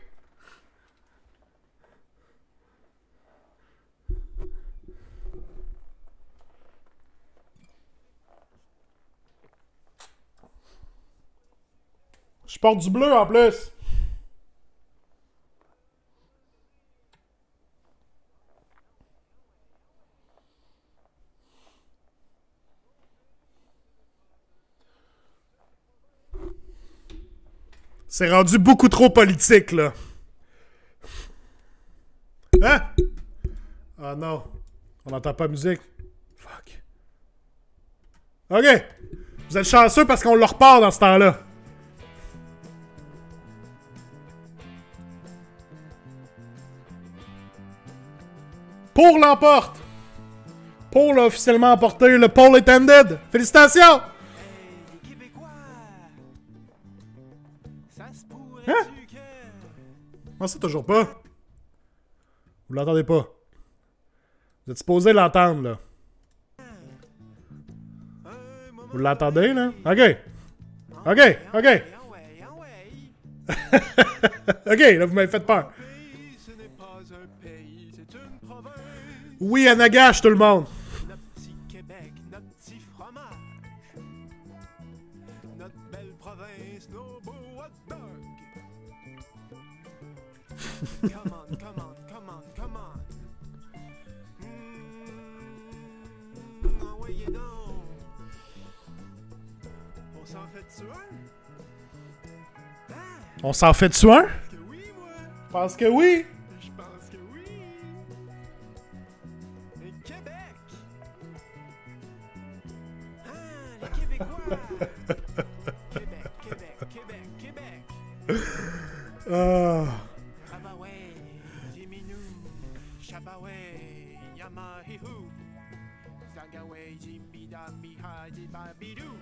Je porte du bleu en plus. C'est rendu beaucoup trop politique, là. Hein? Ah non. On n'entend pas de musique. Fuck. OK. Vous êtes chanceux parce qu'on le repart dans ce temps-là. Pour l'emporte. Pour l'a officiellement emporté. Le poll est ended. Félicitations! Hein? Non, c'est toujours pas. Vous l'entendez pas. Vous êtes supposé l'entendre, là. Vous l'entendez, là? OK. OK, OK. OK, là, vous m'avez fait peur. Oui, à Nagash, tout le monde. Notre petit Québec, notre petit fromage. Notre belle province, nos beaux hot dogs. Come on, come on, come on, come on. Envoyez donc. On s'en fait-tu un? Hein? On s'en fait-tu un? Que oui, moi. Je pense que oui. Je pense que oui. Québécois! Québec, Québec, Québec, Québec! Ah. Abaway, Jiminou, Shabaway, Yamahihu, Zagaway, Jimbida, Miha, Jibabidou.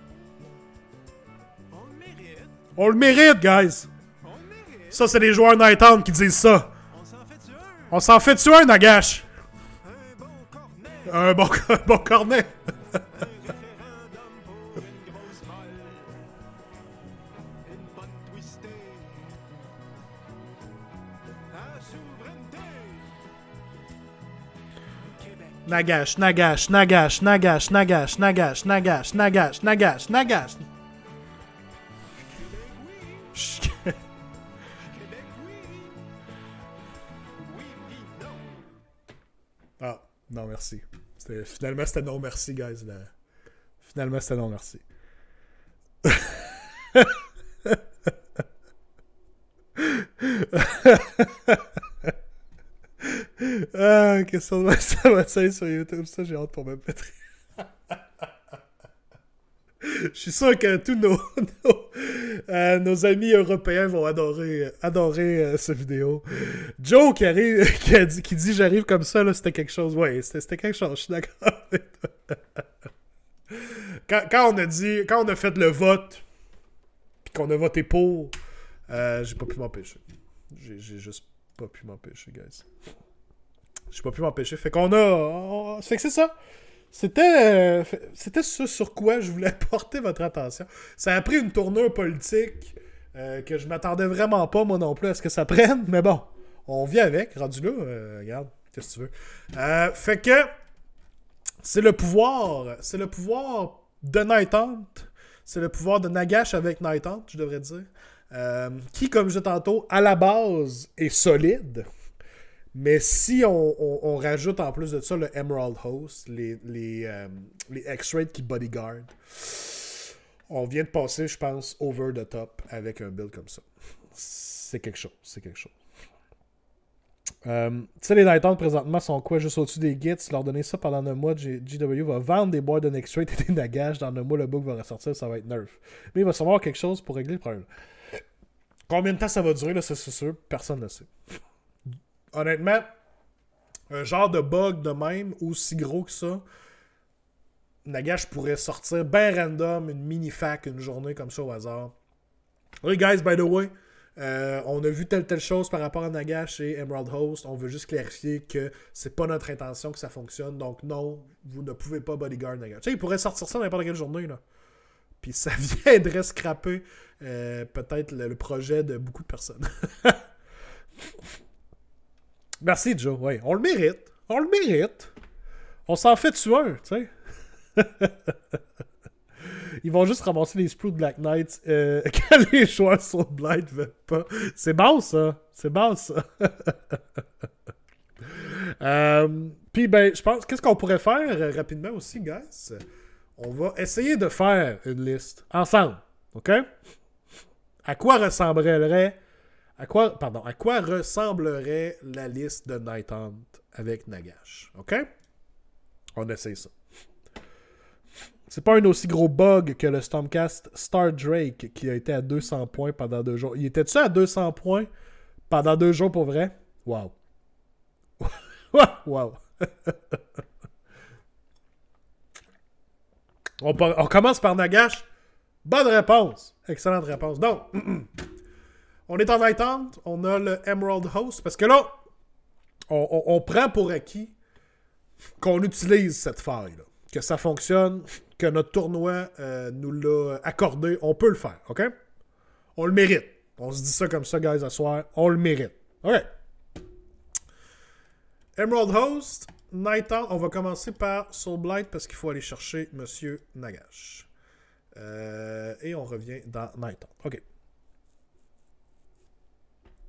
On le mérite, On le mérite, guys! on le mérite. Ça, c'est les joueurs Nighthawk qui disent ça. On s'en fait-tu un? On s'en fait tuer un, Nagash! Un bon cornet, Un bon cornet! un référendum pour une grosse molle. Une bonne twistée. La souveraineté. Québec. Nagash, Nagash, Nagash, Nagash, Nagash, Nagash, Nagash, Nagash, Nagash, Nagash. Québec, oui. Oui, puis non. Ah, non, merci. Finalement, c'était non, merci, guys. Finalement, c'était non, merci. Ah, qu'est-ce que ça va être sur YouTube? Ça, j'ai hâte pour me péter. Je suis sûr que tous nos amis européens vont adorer cette vidéo. Joe qui arrive, qui dit j'arrive comme ça, là, c'était quelque chose. Ouais, c'était quelque chose, je suis d'accord avec toi. Quand on a fait le vote, puis qu'on a voté pour, j'ai pas pu m'empêcher. J'ai juste pas pu m'empêcher, guys. J'ai pas pu m'empêcher. Fait qu'on a... Fait que c'est ça. C'était ce sur quoi je voulais porter votre attention. Ça a pris une tournure politique que je m'attendais vraiment pas, moi non plus, à ce que ça prenne. Mais bon, on vit avec. Rendu là, regarde, qu'est-ce que tu veux. Fait que c'est le pouvoir de Nighthawk. C'est le pouvoir de Nagash avec Nighthawk, je devrais dire. Qui, comme je disais tantôt, à la base est solide. Mais si on rajoute en plus de ça le Emerald Host, les X-Raid qui bodyguard, on vient de passer, je pense, over the top avec un build comme ça. C'est quelque chose. Tu sais, les Nighthawk présentement sont quoi? Juste au-dessus des Gits. Leur donner ça pendant un mois, GW va vendre des boîtes de X-Raid et des Nagash. Dans un mois, le bug va ressortir, ça va être nerf. Mais il va savoir quelque chose pour régler le problème. Combien de temps ça va durer, là, c'est sûr, personne ne sait. Honnêtement, un genre de bug de même, aussi gros que ça, Nagash pourrait sortir ben random, une mini-fac, une journée comme ça au hasard. Hey guys, by the way, on a vu telle chose par rapport à Nagash et Emerald Host. On veut juste clarifier que c'est pas notre intention que ça fonctionne. Donc non, vous ne pouvez pas bodyguard Nagash. Tu sais, il pourrait sortir ça n'importe quelle journée, là. Puis ça viendrait scraper peut-être le projet de beaucoup de personnes. Merci, Joe. Ouais, on le mérite. On s'en fait tuer un, tu sais. Ils vont juste ramasser les sprouts de Black Knights quand les joueurs sur Blight veulent pas. C'est bon, ça. Puis, ben, je pense... Qu'est-ce qu'on pourrait faire rapidement aussi, guys? On va essayer de faire une liste ensemble. OK? À quoi ressemblerait la liste de Nighthawk avec Nagash? OK? On essaye ça. C'est pas un aussi gros bug que le Stormcast Star Drake qui a été à 200 points pendant 2 jours. Il était-tu à 200 points pendant 2 jours pour vrai? Wow. Wow. On commence par Nagash. Bonne réponse. Excellente réponse. Donc, on est en Nighthawk. On a le Emerald Host. Parce que là, on prend pour acquis qu'on utilise cette faille. Là. Que ça fonctionne. Que notre tournoi nous l'a accordé. On peut le faire. OK? On le mérite. On se dit ça comme ça, guys, à soir. On le mérite. OK. Emerald Host. Nighthawk, on va commencer par Soul Blight parce qu'il faut aller chercher Monsieur Nagash. Et on revient dans Nighthawk. OK.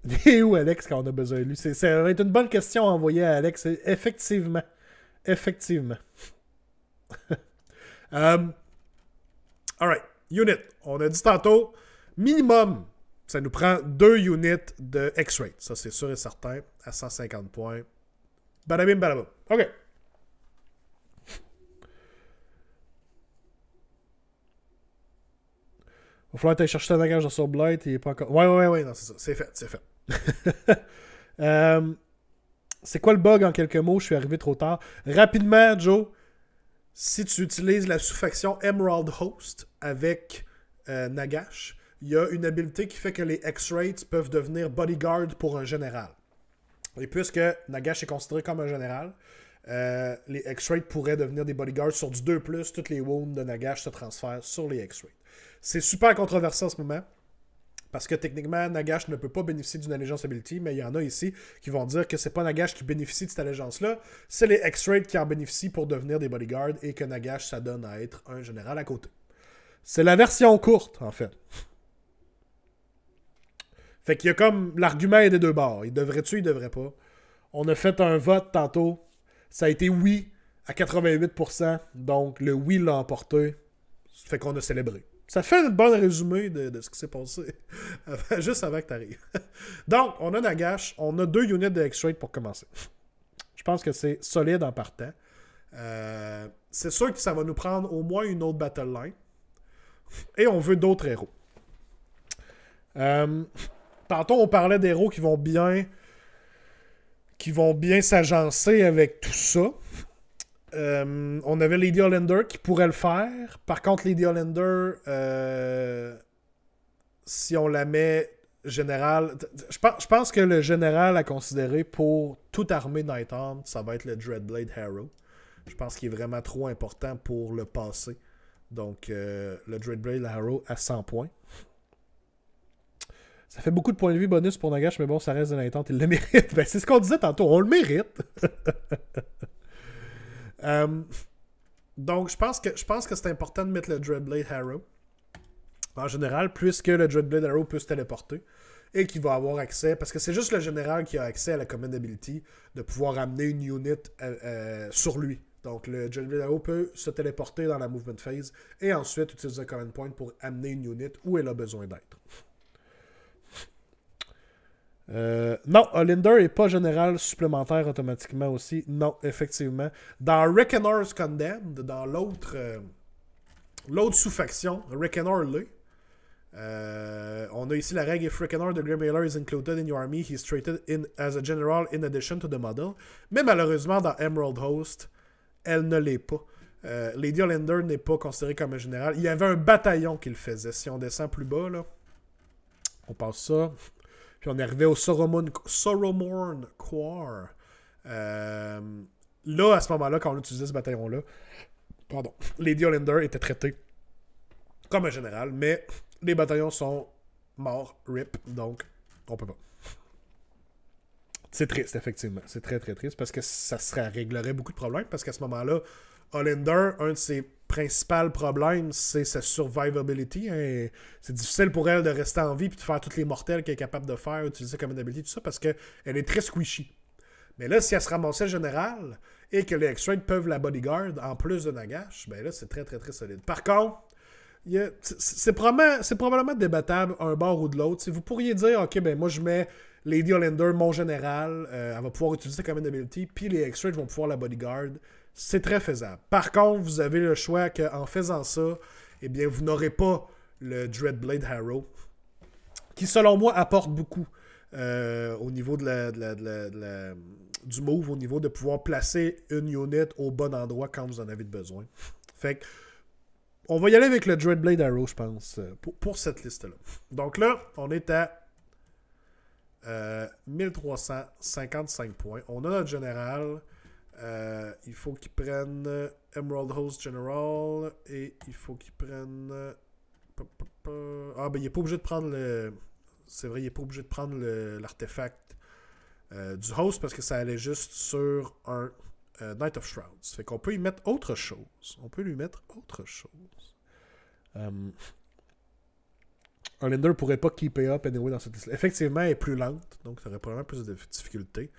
Il est où Alex quand on a besoin de lui? Ça va être une bonne question à envoyer à Alex. Effectivement. Alright. Unit. On a dit tantôt, minimum, ça nous prend 2 units de X-Ray. Ça, c'est sûr et certain. À 150 points. Badabim, badabim. OK. va falloir aller chercher ta Nagash dans Soul Blight. Il est pas encore. Ouais, non, c'est ça. C'est fait, c'est fait. C'est quoi le bug en quelques mots? Je suis arrivé trop tard. Rapidement, Joe, si tu utilises la sous-faction Emerald Host avec Nagash, il y a une habilité qui fait que les X-Rates peuvent devenir bodyguard pour un général. Et puisque Nagash est considéré comme un général, les X-Rates pourraient devenir des bodyguards sur du 2+, toutes les wounds de Nagash se transfèrent sur les X-Rates. C'est super controversé en ce moment, parce que techniquement, Nagash ne peut pas bénéficier d'une allégeance ability, mais il y en a ici qui vont dire que c'est pas Nagash qui bénéficie de cette allégeance-là, c'est les X-Rates qui en bénéficient pour devenir des bodyguards, et que Nagash, ça donne à être un général à côté. C'est la version courte, en fait. Fait qu'il y a comme l'argument est des deux bords. Il devrait-tu, il devrait pas. On a fait un vote tantôt. Ça a été oui à 88%. Donc le oui l'a emporté. Ça fait qu'on a célébré. Ça fait une bonne résumé de ce qui s'est passé juste avant que tu arrives. Donc, on a Nagash. On a 2 units de X-Rate pour commencer. Je pense que c'est solide en partant. C'est sûr que ça va nous prendre au moins une autre battle line. Et on veut d'autres héros. Tantôt, on parlait d'héros qui vont bien s'agencer avec tout ça. On avait Lady Hollander qui pourrait le faire. Par contre, Lady Hollander, si on la met général... Je pense que le général à considérer pour toute armée Nighthaunt, ça va être le Dreadblade Harrow. Je pense qu'il est vraiment trop important pour le passer. Donc, le Dreadblade Harrow à 100 points. Ça fait beaucoup de points de vie bonus pour Nagash, mais bon, ça reste de Nighthaunt, il le mérite. Ben, c'est ce qu'on disait tantôt, on le mérite. Donc, je pense que c'est important de mettre le Dreadblade Harrow en général, puisque le Dreadblade Harrow peut se téléporter et qu'il va avoir accès, parce que c'est juste le général qui a accès à la command ability de pouvoir amener une unit sur lui. Donc, le Dreadblade Harrow peut se téléporter dans la movement phase et ensuite utiliser un command point pour amener une unit où elle a besoin d'être. Non, Hollander n'est pas général supplémentaire automatiquement aussi. Non, effectivement. Dans Reckoner's Condemned, dans l'autre sous-faction, Reckoner l'est. On a ici la règle: if Reckoner the Grimmaler is included in your army, he is treated as a general in addition to the model. Mais malheureusement, dans Emerald Host, elle ne l'est pas. Lady Hollander n'est pas considérée comme un général. Il y avait un bataillon qui le faisait. Si on descend plus bas, là, on passe ça. Puis on est arrivé au Soromorn Quar. Là, à ce moment-là, quand on utilisait ce bataillon-là, Lady Hollander était traitée comme un général, mais les bataillons sont morts, RIP, donc on peut pas. C'est triste, effectivement. C'est très, très triste, parce que ça réglerait beaucoup de problèmes, parce qu'à ce moment-là, Hollander, un de ses principal problème, c'est sa survivability. Hein. C'est difficile pour elle de rester en vie et de faire toutes les mortels qu'elle est capable de faire, utiliser comme une ability, tout ça, parce qu'elle est très squishy. Mais là, si elle se ramassait général et que les X-Rates peuvent la bodyguard en plus de Nagash, ben là, c'est très, très, très solide. Par contre, c'est probablement débattable un bord ou de l'autre. Vous pourriez dire, ok, ben moi, je mets Lady Hollander, mon général, elle va pouvoir utiliser comme une ability, puis les X-Rates vont pouvoir la bodyguard. C'est très faisable. Par contre, vous avez le choix qu'en faisant ça, eh bien, vous n'aurez pas le Dreadblade Harrow, qui, selon moi, apporte beaucoup au niveau du move, au niveau de pouvoir placer une unit au bon endroit quand vous en avez besoin. Fait que, on va y aller avec le Dreadblade Harrow, je pense, pour cette liste-là. Donc là, on est à 1355 points. On a notre général. Il faut qu'il prenne Emerald Host General et il faut qu'il prenne... il n'est pas obligé de prendre le... C'est vrai, il n'est pas obligé de prendre l'artefact du host parce que ça allait juste sur un Knight of Shrouds. Fait qu'on peut y mettre autre chose. Hollander ne pourrait pas keep it up anyway dans cette liste. Effectivement, elle est plus lente, donc ça aurait probablement plus de difficultés.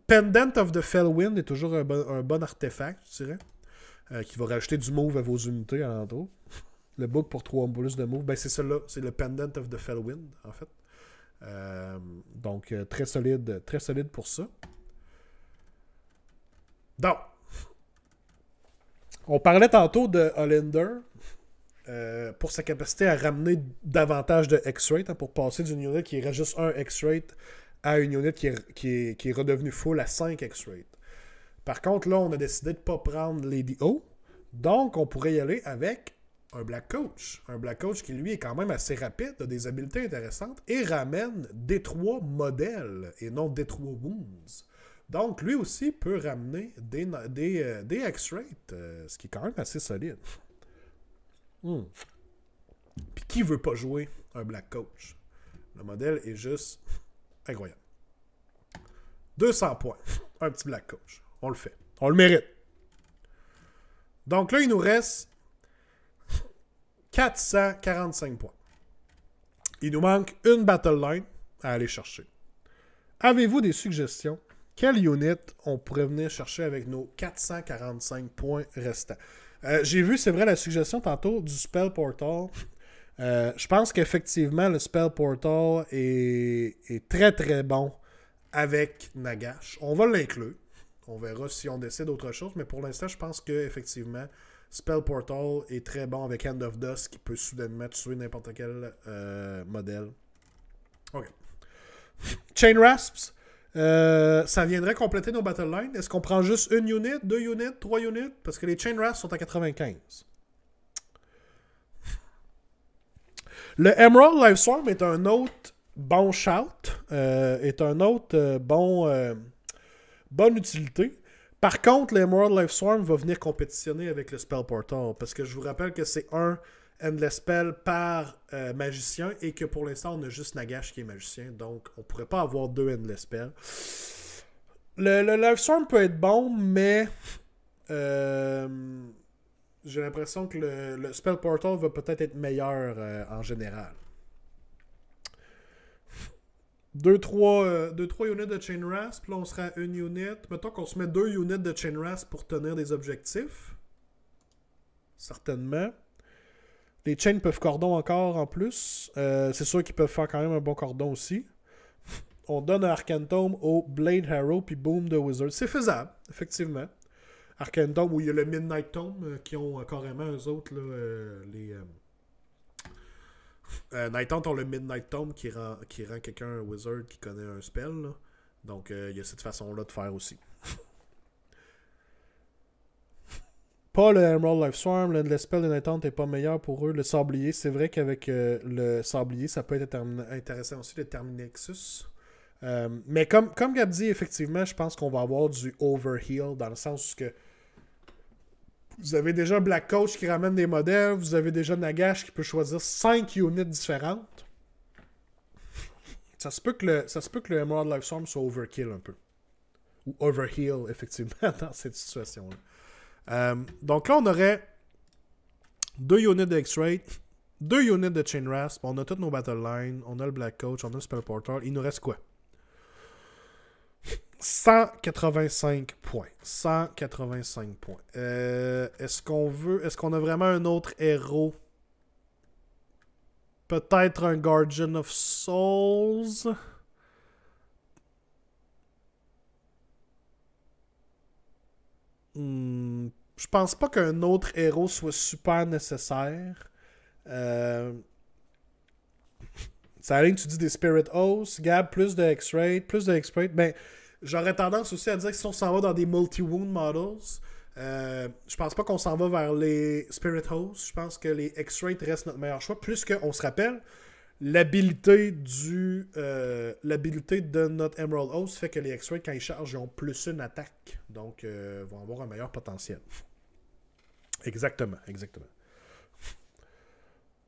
Pendant of the Fellwind est toujours un bon artefact, je dirais, qui va rajouter du move à vos unités alentour. Le book pour 3 bonus de move, ben c'est celui-là, c'est le Pendant of the Fellwind, en fait. Donc, très solide pour ça. Donc, on parlait tantôt de Hollander. pour sa capacité à ramener davantage de X-Rate, hein, pour passer d'une unit qui irait juste 1 X-Rate à une unit qui est redevenue full à 5 X-Rate. Par contre, là, on a décidé de ne pas prendre Lady O. Donc, on pourrait y aller avec un Black Coach. Un Black Coach qui, lui, est quand même assez rapide, a des habiletés intéressantes et ramène Détroit modèles et non Détroit Wounds. Donc, lui aussi peut ramener des X-Rate, ce qui est quand même assez solide. Puis qui veut pas jouer un Black Coach? Le modèle est juste incroyable. 200 points. Un petit Black Coach. On le fait. On le mérite. Donc là, il nous reste 445 points. Il nous manque une Battle Line à aller chercher. Avez-vous des suggestions? Quelle unit on pourrait venir chercher avec nos 445 points restants? J'ai vu, c'est vrai, la suggestion tantôt du Spell Portal. Je pense qu'effectivement, le Spell Portal est très très bon avec Nagash. On va l'inclure. On verra si on décide autre chose, mais pour l'instant, je pense qu'effectivement, Spell Portal est très bon avec Hand of Dust qui peut soudainement tuer n'importe quel modèle. OK. Chain Rasps, ça viendrait compléter nos Battle Lines. Est-ce qu'on prend juste une unit, 2 units, 3 units? Parce que les Chain Rasps sont à 95. Le Emerald Life Swarm est un autre bon shout, est un autre bonne utilité. Par contre, le Emerald Life Swarm va venir compétitionner avec le Spell Portal, parce que je vous rappelle que c'est un Endless Spell par magicien, et que pour l'instant, on a juste Nagash qui est magicien, donc on pourrait pas avoir 2 Endless Spells. Le Life Swarm peut être bon, mais j'ai l'impression que le Spell Portal va peut-être être meilleur en général. 2-3 units de Chain Rasp, là on sera à une unit. Mettons qu'on se met 2 units de Chain Rasp pour tenir des objectifs. Certainement. Les chains peuvent cordon encore en plus. C'est sûr qu'ils peuvent faire quand même un bon cordon aussi. On donne un Arcane Tome au Blade Harrow puis Boom the Wizard. C'est faisable, effectivement. Arcane Tome où il y a le Midnight Tome qui ont carrément eux autres là, les... Night Hunt ont le Midnight Tome qui rend quelqu'un un wizard qui connaît un spell. Là. Donc, il y a cette façon-là de faire aussi. Pas le Emerald Life Swarm, le spell de Night Hunt n'est pas meilleur pour eux. Le Sablier, c'est vrai qu'avec le Sablier, ça peut être intéressant aussi, le Terminexus. Mais comme Gab dit, effectivement, je pense qu'on va avoir du Overheal dans le sens que vous avez déjà Black Coach qui ramène des modèles. Vous avez déjà Nagash qui peut choisir 5 units différentes. Ça se peut que le Emerald Life Storm soit overkill un peu. Ou overheal, effectivement, dans cette situation-là. Donc là, on aurait 2 units de X-Ray, 2 units de Chain Rasp. On a toutes nos Battle Lines. On a le Black Coach. On a le Spell Portal. Il nous reste quoi? 185 points. 185 points. Est-ce qu'on a vraiment un autre héros? Peut-être un Guardian of Souls? Je pense pas qu'un autre héros soit super nécessaire. Ça aligne, tu dis des Spirit Oaths, Gab, plus de X-Ray, ben... J'aurais tendance aussi à dire que si on s'en va dans des multi-wound models, je pense pas qu'on s'en va vers les Spirit Hosts. Je pense que les X-Ray restent notre meilleur choix. Plus qu'on se rappelle, l'habilité de notre Emerald Host fait que les X-Ray, quand ils chargent, ils ont plus une attaque. Donc, vont avoir un meilleur potentiel. Exactement.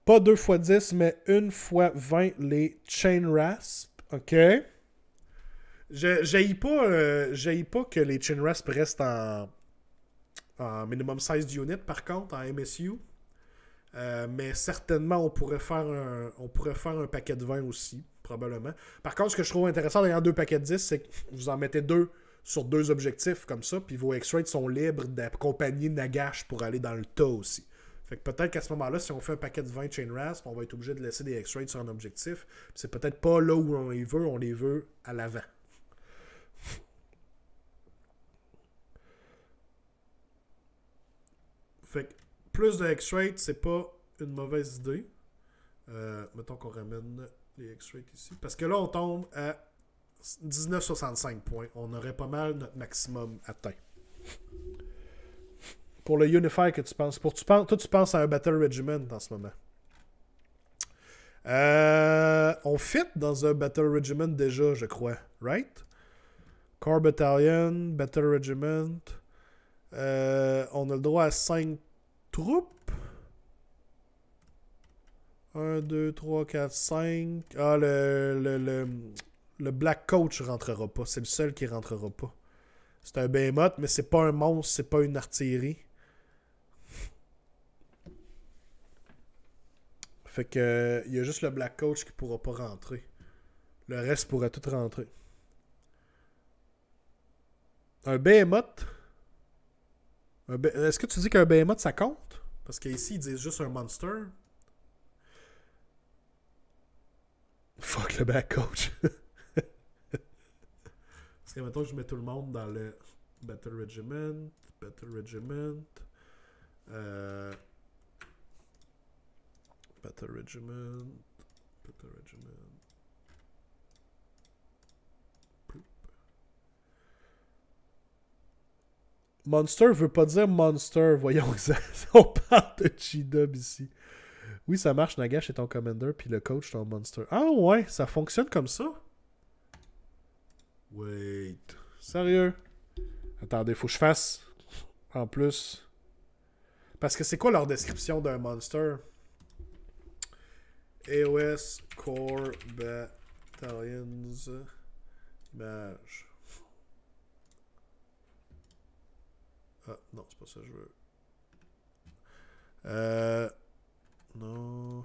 Pas 2x10, mais 1x20 les Chain Rasp. OK. J'haïs pas que les Chain Rasp restent en minimum size unit, par contre, en MSU. Mais certainement, on pourrait faire un paquet de 20 aussi, probablement. Par contre, ce que je trouve intéressant d'ailleurs 2 paquets de 10, c'est que vous en mettez 2 sur 2 objectifs comme ça, puis vos X-Rays sont libres d'accompagner Nagash pour aller dans le tas aussi. Fait que peut-être qu'à ce moment-là, si on fait un paquet de 20 Chain Rasp, on va être obligé de laisser des X-Rays sur un objectif. Puis c'est peut-être pas là où on les veut à l'avant. Fait que plus de X-Ray, c'est pas une mauvaise idée. Mettons qu'on ramène les X-Rays ici. Parce que là, on tombe à 19,65 points. On aurait pas mal notre maximum atteint. Pour le Unify que tu penses. Toi, tu penses à un Battle Regiment en ce moment. On fit dans un Battle Regiment déjà, je crois. Right? Core Battalion, Battle Regiment. On a le droit à 5 troupes. 1, 2, 3, 4, 5. Ah, le Black Coach rentrera pas. C'est le seul qui rentrera pas. C'est un Behemoth, mais c'est pas un monstre, c'est pas une artillerie. Fait que il y a juste le Black Coach qui pourra pas rentrer. Le reste pourrait tout rentrer. Un Behemoth. Est-ce que tu dis qu'un Behemoth ça compte? Parce qu'ici ils disent juste un monster. Fuck le Black Coach. Parce que mettons que je mets tout le monde dans le Battle Regiment. Battle Regiment. Battle Regiment. Battle Regiment. Monster veut pas dire monster. Voyons, on parle de G-Dub ici. Oui, ça marche. Nagash est ton commander, puis le coach ton monster. Ah ouais, ça fonctionne comme ça? Wait. Sérieux? Attendez, faut que je fasse. En plus. Parce que c'est quoi leur description d'un monster? AOS Core Battalions Image. Ah, non, c'est pas ça que je veux. Non.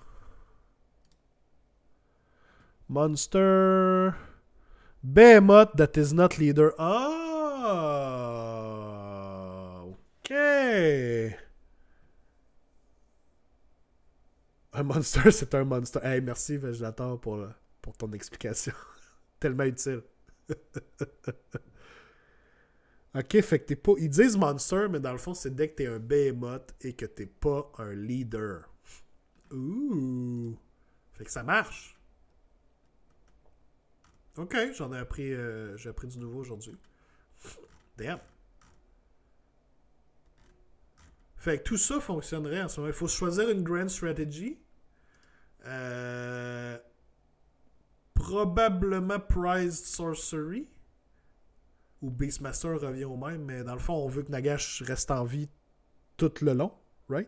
Monster. Behemoth that is not leader. Ah! Ok. Un monster, c'est un monster. Hey, merci, Vegetator, pour ton explication. Tellement utile. Ok, fait que t'es pas... Ils disent monster, mais dans le fond, c'est dès que t'es un behemoth et que t'es pas un leader. Ouh! Fait que ça marche. Ok, j'en ai appris... j'ai appris du nouveau aujourd'hui. Damn! Fait que tout ça fonctionnerait en ce moment. Il faut choisir une grand strategy. Probablement Prized Sorcery. Ou Beastmaster revient au même, mais dans le fond, on veut que Nagash reste en vie tout le long, right?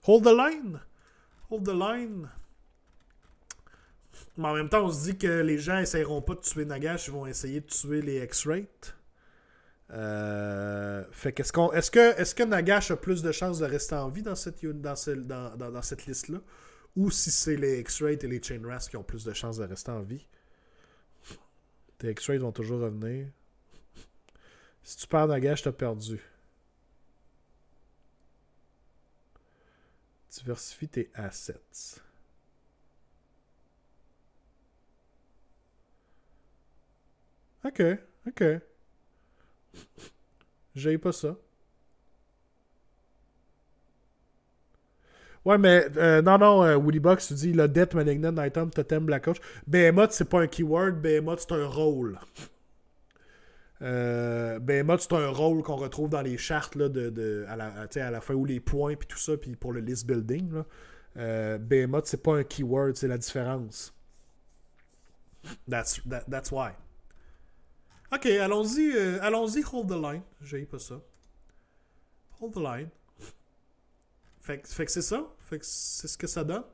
Hold the line! Hold the line! Mais en même temps, on se dit que les gens essaieront pas de tuer Nagash, ils vont essayer de tuer les X-Rays. Fait que est-ce que Nagash a plus de chances de rester en vie dans cette liste-là? Ou si c'est les X-Rays et les Chainrasp qui ont plus de chances de rester en vie? Tes X-Rays vont toujours revenir. Si tu perds Nagash, t'as perdu. Diversifie tes assets. Ok. J'ai pas ça. Ouais, mais non, Woody Box, tu dis le Death, Malignant, Item, Totem, Black Coach. Behemoth, c'est pas un keyword. Behemoth, c'est un rôle. Behemoth, c'est un rôle qu'on retrouve dans les chartes là, à la fin, où les points puis tout ça, puis pour le list building. Là. Behemoth, c'est pas un keyword, c'est la différence. That's why. Ok, allons-y, hold the line. J'ai pas ça. Hold the line. Fait que c'est ça. Fait que c'est ce que ça donne.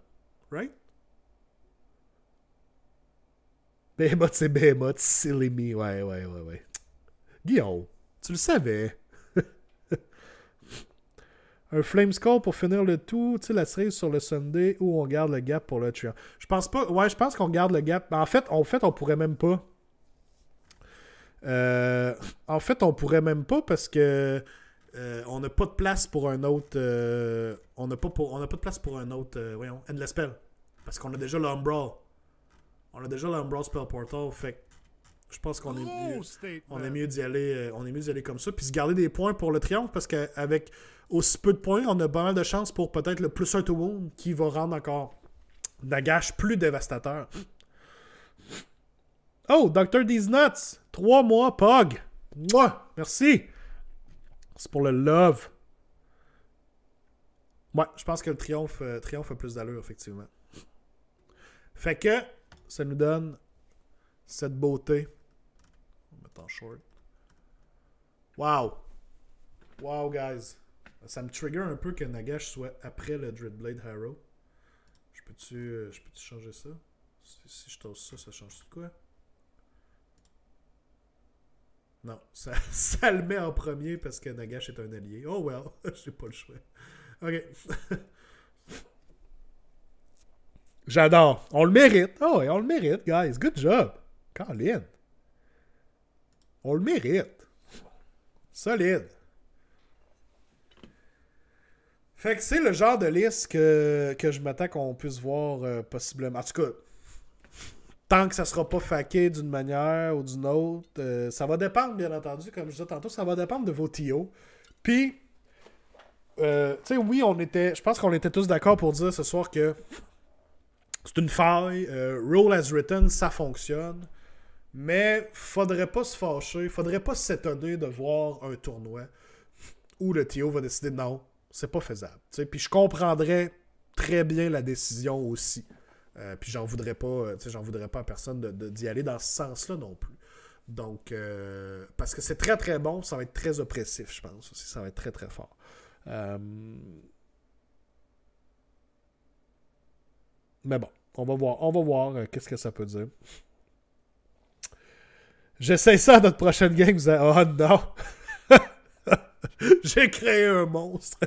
Right? Behemoth, c'est Behemoth. Silly me. Ouais. Guillaume, tu le savais. Un Flame Skull pour finir le tout. Tu sais, la cerise sur le Sunday ou on garde le gap pour le Triumph. Je pense pas. Ouais, je pense qu'on garde le gap. En fait, on pourrait même pas. On pourrait même pas parce que on n'a pas de place pour un autre. On n'a pas de place pour un autre. Voyons, Endless Spell. Parce qu'on a déjà l'Umbral. On a déjà l'Umbral Spell Portal. Fait Je pense qu'on est mieux. Gros statement. On est mieux d'y aller, on est mieux d'y aller comme ça. Puis se garder des points pour le triomphe parce qu'avec aussi peu de points, on a pas mal de chances pour peut-être le plus un to wound qui va rendre encore Nagash plus dévastateur. Oh, Dr. These Nuts! 3 mois, Pog! Mouah! Merci! C'est pour le love. Ouais, je pense que le triomphe a plus d'allure, effectivement. Fait que ça nous donne cette beauté. On va mettre en short. Wow! Wow, guys! Ça me trigger un peu que Nagash soit après le Dreadblade Harrow. Je peux-tu changer ça? Si je tosse ça, ça change de quoi? Non, ça le met en premier parce que Nagash est un allié. Oh well, j'ai pas le choix. Ok. J'adore. On le mérite. Oh, ouais, on le mérite, guys. Good job. Colin. On le mérite. Solide. Fait que c'est le genre de liste que je m'attends qu'on puisse voir possiblement. En tout cas, tant que ça sera pas faqué d'une manière ou d'une autre, ça va dépendre, bien entendu, comme je disais tantôt, ça va dépendre de vos TO. Puis, tu sais, oui, je pense qu'on était tous d'accord pour dire ce soir que c'est une faille. Roll as written, ça fonctionne. Mais faudrait pas se fâcher, faudrait pas s'étonner de voir un tournoi où le TO va décider non, c'est pas faisable. T'sais, puis je comprendrais très bien la décision aussi. Puis j'en voudrais pas à personne d'y aller dans ce sens-là non plus. Donc, parce que c'est très très bon, ça va être très oppressif, je pense aussi. Ça va être très très fort. Mais bon, on va voir qu'est-ce que ça peut dire. J'essaie ça à notre prochaine game. Oh non! J'ai créé un monstre.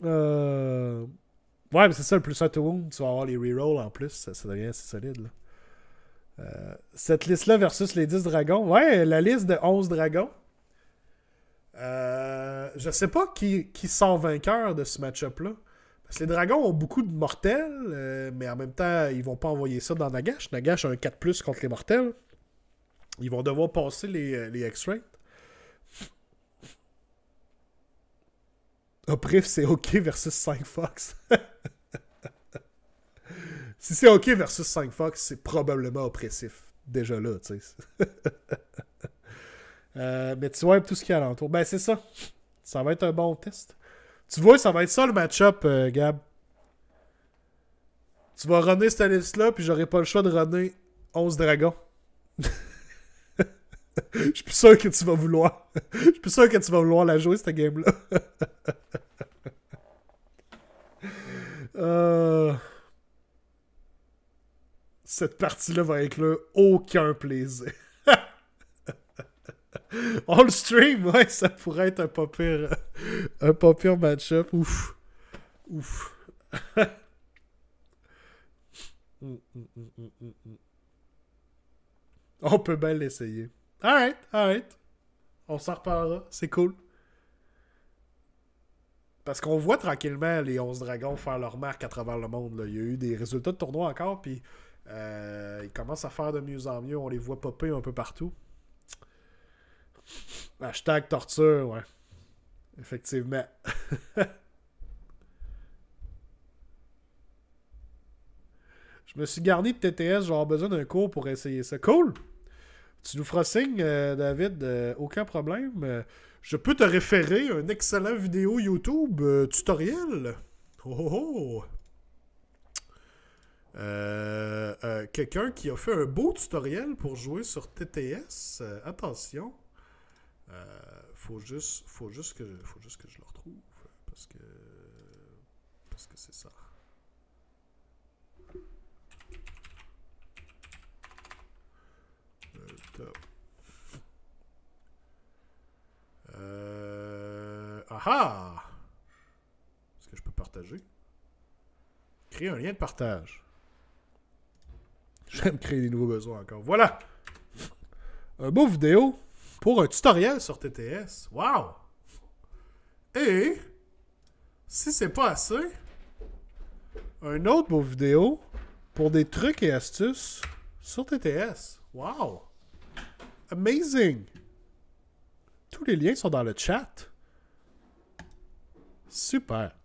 Non! Ouais, mais c'est ça, le plus un to wound. Tu vas avoir les rerolls en plus. Ça devient assez solide. Là. Cette liste-là versus les 10 dragons. Ouais, la liste de 11 dragons. Je sais pas qui sort vainqueur de ce match-up-là. Parce que les dragons ont beaucoup de mortels, mais en même temps, ils vont pas envoyer ça dans Nagash. Nagash a un 4+ contre les mortels. Ils vont devoir passer les X-Rays. Oprif, c'est OK versus 5 Fox. Si c'est OK versus 5 Fox, c'est probablement oppressif. Déjà là, tu sais. Mais tu vois tout ce qu'il y a alentour. Ben, c'est ça. Ça va être un bon test. Tu vois, ça va être ça le match-up, Gab. Tu vas runner cette liste-là, puis j'aurai pas le choix de runner 11 dragons. Je suis plus sûr que tu vas vouloir. Je suis plus sûr que tu vas vouloir la jouer, cette game-là. Cette partie-là va inclure aucun plaisir. On le stream, ouais, ça pourrait être un pas pire match-up. Ouf. On peut bien l'essayer. Alright. On s'en reparlera. C'est cool. Parce qu'on voit tranquillement les 11 dragons faire leur marque à travers le monde. Là. Il y a eu des résultats de tournoi encore, puis ils commencent à faire de mieux en mieux. On les voit popper un peu partout. Hashtag torture, ouais. Effectivement. Je me suis garni de TTS, j'aurai besoin d'un cours pour essayer ça. Cool! Tu nous feras signe, David, aucun problème. Je peux te référer à une excellente vidéo YouTube tutoriel. Oh! Quelqu'un qui a fait un beau tutoriel pour jouer sur TTS. Attention. Faut juste que je le retrouve parce que c'est ça. Top. Aha! Est-ce que je peux partager? Créer un lien de partage. J'aime créer des nouveaux besoins encore. Voilà! Un beau vidéo pour un tutoriel sur TTS. Wow! Et, si c'est pas assez, un autre beau vidéo pour des trucs et astuces sur TTS. Wow! Amazing! Tous les liens sont dans le chat. Super.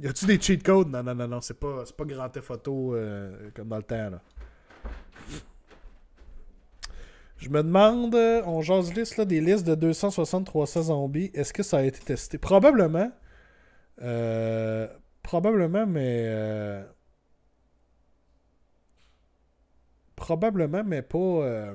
Y a-tu des cheat codes? Non, non, non, non. C'est pas Grand Theft Auto comme dans le temps, là. Je me demande, on jase liste là, des listes de 260-300 zombies. Est-ce que ça a été testé? Probablement. Probablement, mais... probablement, mais pas...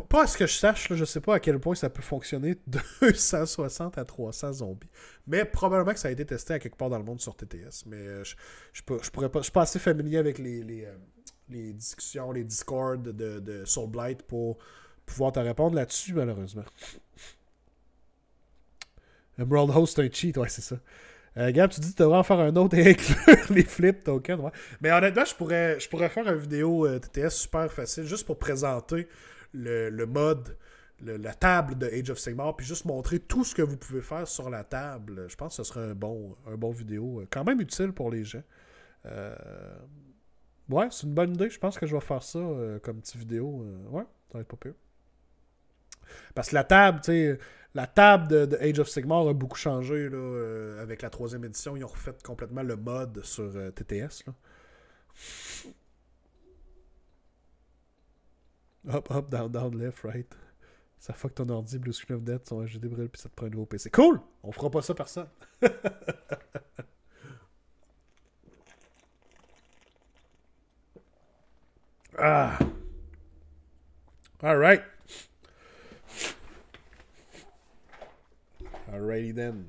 pas à ce que je sache, là, je sais pas à quel point ça peut fonctionner de 260 à 300 zombies. Mais probablement que ça a été testé à quelque part dans le monde sur TTS. Mais je pourrais pas. Je suis pas assez familier avec les discussions, les discords de Soul Blight pour pouvoir te répondre là-dessus, malheureusement. Emerald Host, c'est un cheat, ouais, c'est ça. Gab, tu dis que tu devrais en faire un autre et inclure les flip tokens. Ouais. Mais honnêtement, je pourrais faire une vidéo TTS super facile juste pour présenter le mode, la table de Age of Sigmar, puis juste montrer tout ce que vous pouvez faire sur la table. Je pense que ce serait un bon vidéo. Quand même utile pour les gens. Ouais, c'est une bonne idée. Je pense que je vais faire ça comme petite vidéo. Ouais, ça va être pas pire. Parce que la table, tu sais... La table de Age of Sigmar a beaucoup changé là, avec la 3e édition. Ils ont refait complètement le mode sur TTS. Là. Up, up, down, down, left, right. Ça fuck ton ordi, Blue Screen of Death, son HDD brûle, puis ça te prend un nouveau PC. Cool! On fera pas ça personne. Ah! Alright. Alrighty then.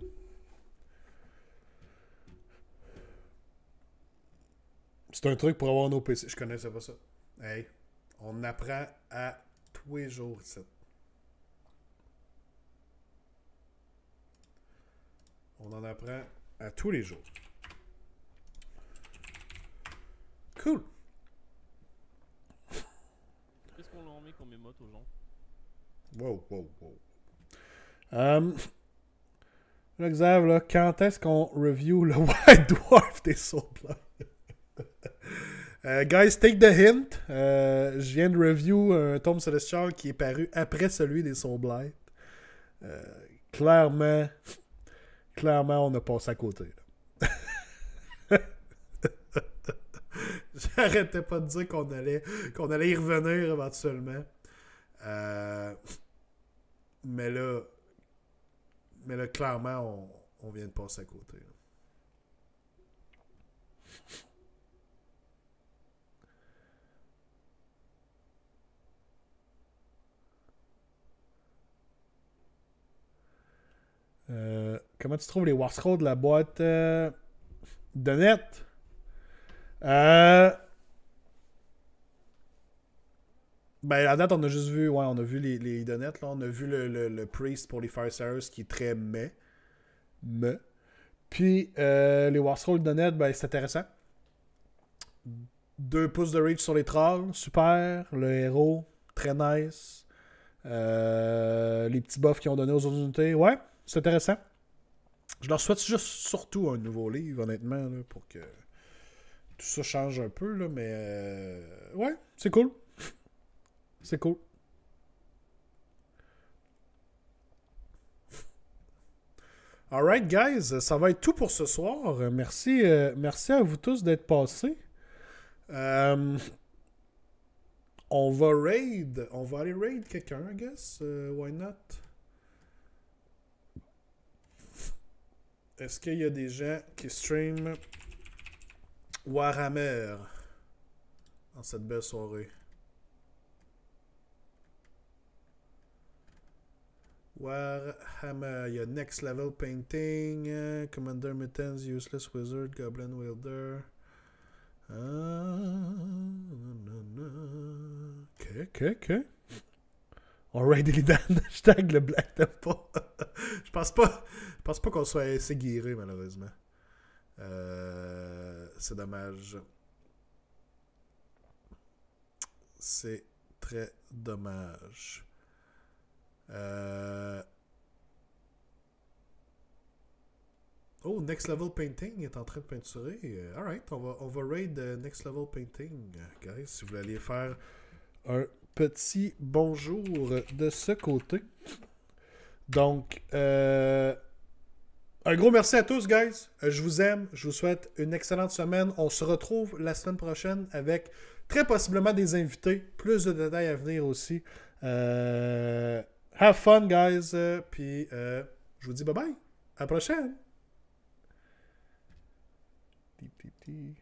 C'est un truc pour avoir nos PC. Je connaissais pas ça. Hey, on apprend à tous les jours ici. On en apprend à tous les jours. Cool. Qu'est-ce qu'on leur met comme émote aux gens? Wow, wow, wow. Là, Xav, là, quand est-ce qu'on review le White Dwarf des Soul Blight? Guys, take the hint. Je viens de review un tome Celestial qui est paru après celui des Soul Blight. Clairement, on a passé à côté. J'arrêtais pas de dire qu'on allait y revenir éventuellement. Mais là, clairement, on vient de passer à côté. Comment tu trouves les War Scrolls de la boîte de net? Ben, à date, on a juste vu, ouais, on a vu les donettes, là. On a vu le Priest pour les Firestarers qui est très mais. Puis, les War Scrolls de net, ben, c'est intéressant. 2 pouces de reach sur les trolls, super. Le héros, très nice. Les petits buffs qu'ils ont donnés aux autres unités, ouais, c'est intéressant. Je leur souhaite juste surtout un nouveau livre, honnêtement, là, pour que tout ça change un peu, là, mais ouais, c'est cool. C'est cool. Alright, guys, ça va être tout pour ce soir. Merci à vous tous d'être passés. On va aller raid quelqu'un, I guess. Why not? Est-ce qu'il y a des gens qui stream Warhammer en cette belle soirée? Warhammer, il y a Next Level Painting, Commander Mittens, Useless Wizard, Goblin Wielder. Ok. On raid les Dan, hashtag le Black Temple. Je pense pas qu'on soit assez guéri, malheureusement. C'est dommage. C'est très dommage. Oh, Next Level Painting est en train de peinturer. Alright, on va raid Next Level Painting, guys, si vous voulez aller faire un petit bonjour de ce côté. Donc, un gros merci à tous, guys. Je vous aime. Je vous souhaite une excellente semaine. On se retrouve la semaine prochaine avec très possiblement des invités. Plus de détails à venir aussi. Have fun, guys. Puis, je vous dis bye-bye. À la prochaine. Ti, ti, ti.